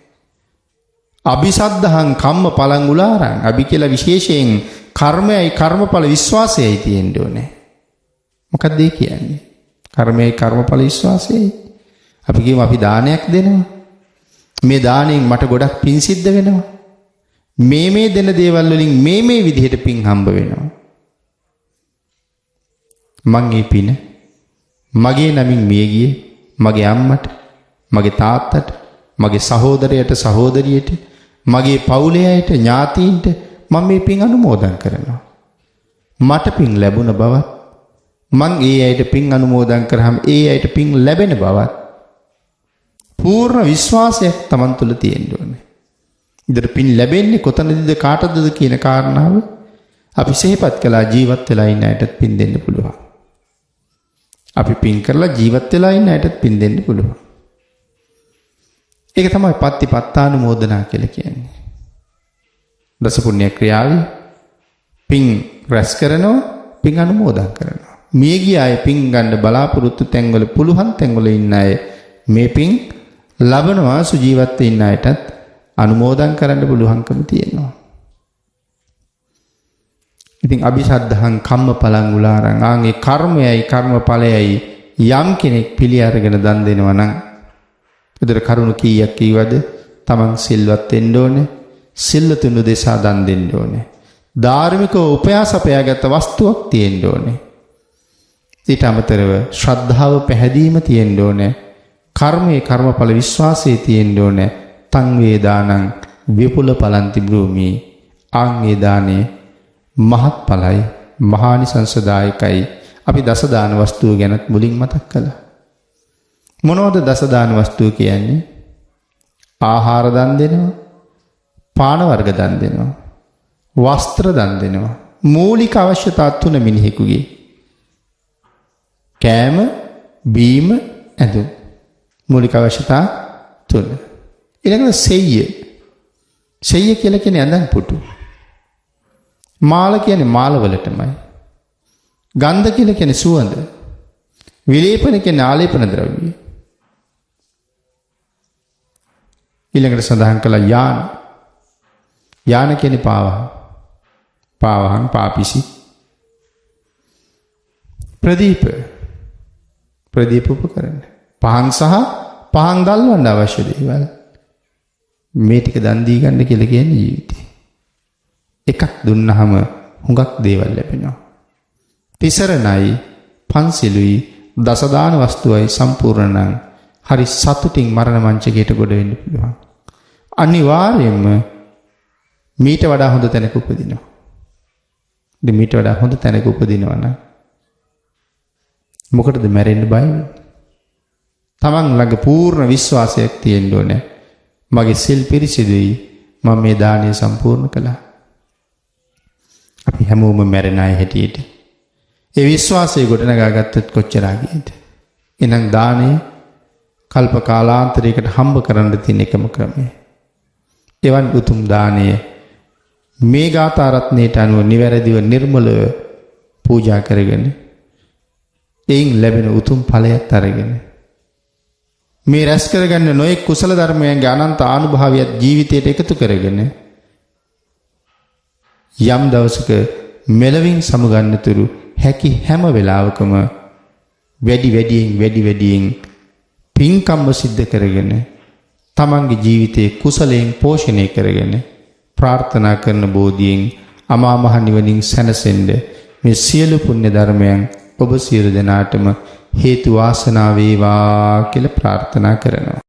අபிසද්ධහං කම්ම පලං උලාරං අභි කියලා විශේෂයෙන් කර්මයයි කර්මඵල විශ්වාසයයි තියෙන්න ඕනේ. මොකක්ද ඒ කියන්නේ? කර්මයයි කර්මඵල විශ්වාසයයි. අපි කියමු අපි දානයක් දෙනවා. මේ දාණයෙන් මට ගොඩක් පින් සිද්ධ වෙනවා. මේ දෙන දේවල් වලින් මේ විදිහට පින් හම්බ වෙනවා. මං මේ පින මගේ නමින් මිය ගියේ මගේ අම්මට, මගේ තාත්තට, මගේ සහෝදරයට, සහෝදරියට, මගේ පවුලේ අයට, ඥාතීන්ට මම මේ පින් අනුමෝදන් කරනවා. මට පින් ලැබුණ බවත් මං ඒ අයට පින් අනුමෝදන් කරාම ඒ අයට පින් ලැබෙන බවත් පූර්ණ විශ්වාසයක් Taman තුල තියෙන්න ඕනේ. ඉතින් පින් ලැබෙන්නේ කොතනදද කාටදද කියන කාරණාව අපි සිහිපත් කළා. ජීවත් වෙලා ඉන්න අයටත් පින් දෙන්න පුළුවන්. අපි පින් කරලා ජීවත් වෙලා ඉන්න අයටත් පින් දෙන්න පුළුවන්. ඒක තමයි පත්තිපත්තානුමෝදනා කියලා කියන්නේ. දස පුණ්‍ය ක්‍රියාවේ පින් රැස් කරනවා, පින් අනුමෝදන් කරනවා. මිය ගිය අය පින් ගන්න බලාපොරොත්තු තැන්වල පුළුවන් තැන්වල ඉන්න අය මේ පින් ලබනවා. සුජීවත්ව ඉන්න අයටත් අනුමෝදන් කරන්න පුළුවන්කම තියෙනවා. ඉතින් අபிසද්ධහං කම්ම පලං උලාරං ආන්ගේ කර්මයයි කර්මඵලයයි යම් කෙනෙක් පිළි අරගෙන දන් දෙනවා නම් උදේට කරුණු කීයක් කීවද? තමන් සිල්වත් වෙන්න ඕනේ. සිල්ලතුණු දෙසා දන් දෙන්න ඕනේ. ධාර්මිකව උපයාසපයාගත් වස්තුවක් තියෙන්න ඕනේ. ඊට අමතරව ශ්‍රද්ධාව පැහැදීම තියෙන්න ඕනේ. කර්මයේ කර්මඵල විශ්වාසයේ තියෙන්න ඕනේ. තං වේදානං විපුල පලන්ති බ්‍රූමි. ආන්ගේ දානේ මහත් ඵලයි, මහානිසංසදායකයි. අපි දස දාන වස්තුව ගැනත් මුලින් මතක් කළා. මොනවද දස දාන වස්තුව කියන්නේ? ආහාර දන් දෙනවා, පාන වර්ග දන් දෙනවා, වස්ත්‍ර දන් දෙනවා. මූලික අවශ්‍යතා තුන මිනිහෙකුගේ. කෑම, බීම, ඇඳුම්. මූලික අවශ්‍යතා තුන. ඊළඟට සෙය්‍ය. සෙය්‍ය කියලා කියන්නේ ඇඳන් පුටු. මාල කියන්නේ මාලවලටමයි. ගන්ධ කියලා කියන්නේ සුවඳ. විලේපන කියන්නේ ආලේපන ද්‍රව්‍ය. ඊළඟට සඳහන් කළා යාන. යාන කියන්නේ පාවහන්. පාවහන් පාපිසි. ප්‍රදීප. ප්‍රදීප උපකරණ. පහන් සහ පහන් ගල්වන්න අවශ්‍ය දේවල්. මේ ටික දන් දී ගන්න කියලා කියන්නේ ජීවිතේ. එකක් දුන්නහම හුඟක් දේවල් ලැබෙනවා. තිසරණයි, පන්සිලුයි, දසදාන වස්තුවයි සම්පූර්ණ නම් හරි සතුටින් මරණ මංචකයට ගොඩ වෙන්න පුළුවන්. අනිවාර්යයෙන්ම මීට වඩා හොඳ තැනක උපදිනවා. ඉතින් මීට වඩා හොඳ තැනක උපදිනවා නම් මොකටද මැරෙන්න බය වෙන්නේ? තමන් ළඟ පූර්ණ විශ්වාසයක් තියෙන්න ඕනේ. මගේ සිල් පිරිසිදුයි, මම මේ දානය සම්පූර්ණ කළා. අපි හැමෝම මැරෙන අය හැටියට ඒ විශ්වාසය ගොඩනගා ගත්තත් කොච්චර ආගියද? එහෙනම් දානය කල්ප කාලාන්තරයකට හම්බ කරන්න තියෙන එකම ක්‍රමය. එවන් උතුම් දානය මේ ගාථා රත්නයට අනුව නිවැරදිව නිර්මලව පූජා කරගෙන එයින් ලැබෙන උතුම් ඵලයත් අරගෙන මේ රැස් කරගන්න නොයෙක් කුසල ධර්මයන්ගේ අනන්ත ආනුභාවයත් ජීවිතයට එකතු කරගෙන යම් දවසක මෙලවින් සමුගන්නතුරු හැකි හැම වෙලාවකම වැඩි වැඩියෙන් පින්කම්ම සිද්ධ කරගෙන තමන්ගේ ජීවිතයේ කුසලයෙන් පෝෂණය කරගෙන ප්‍රාර්ථනා කරන බෝධියෙන් අමා මහ නිවනින් සැනසෙන්න මේ සියලු පුණ්‍ය ධර්මයන් ඔබ සියලු දෙනාටම හේතු වාසනා වේවා කියලා ප්‍රාර්ථනා කරනවා.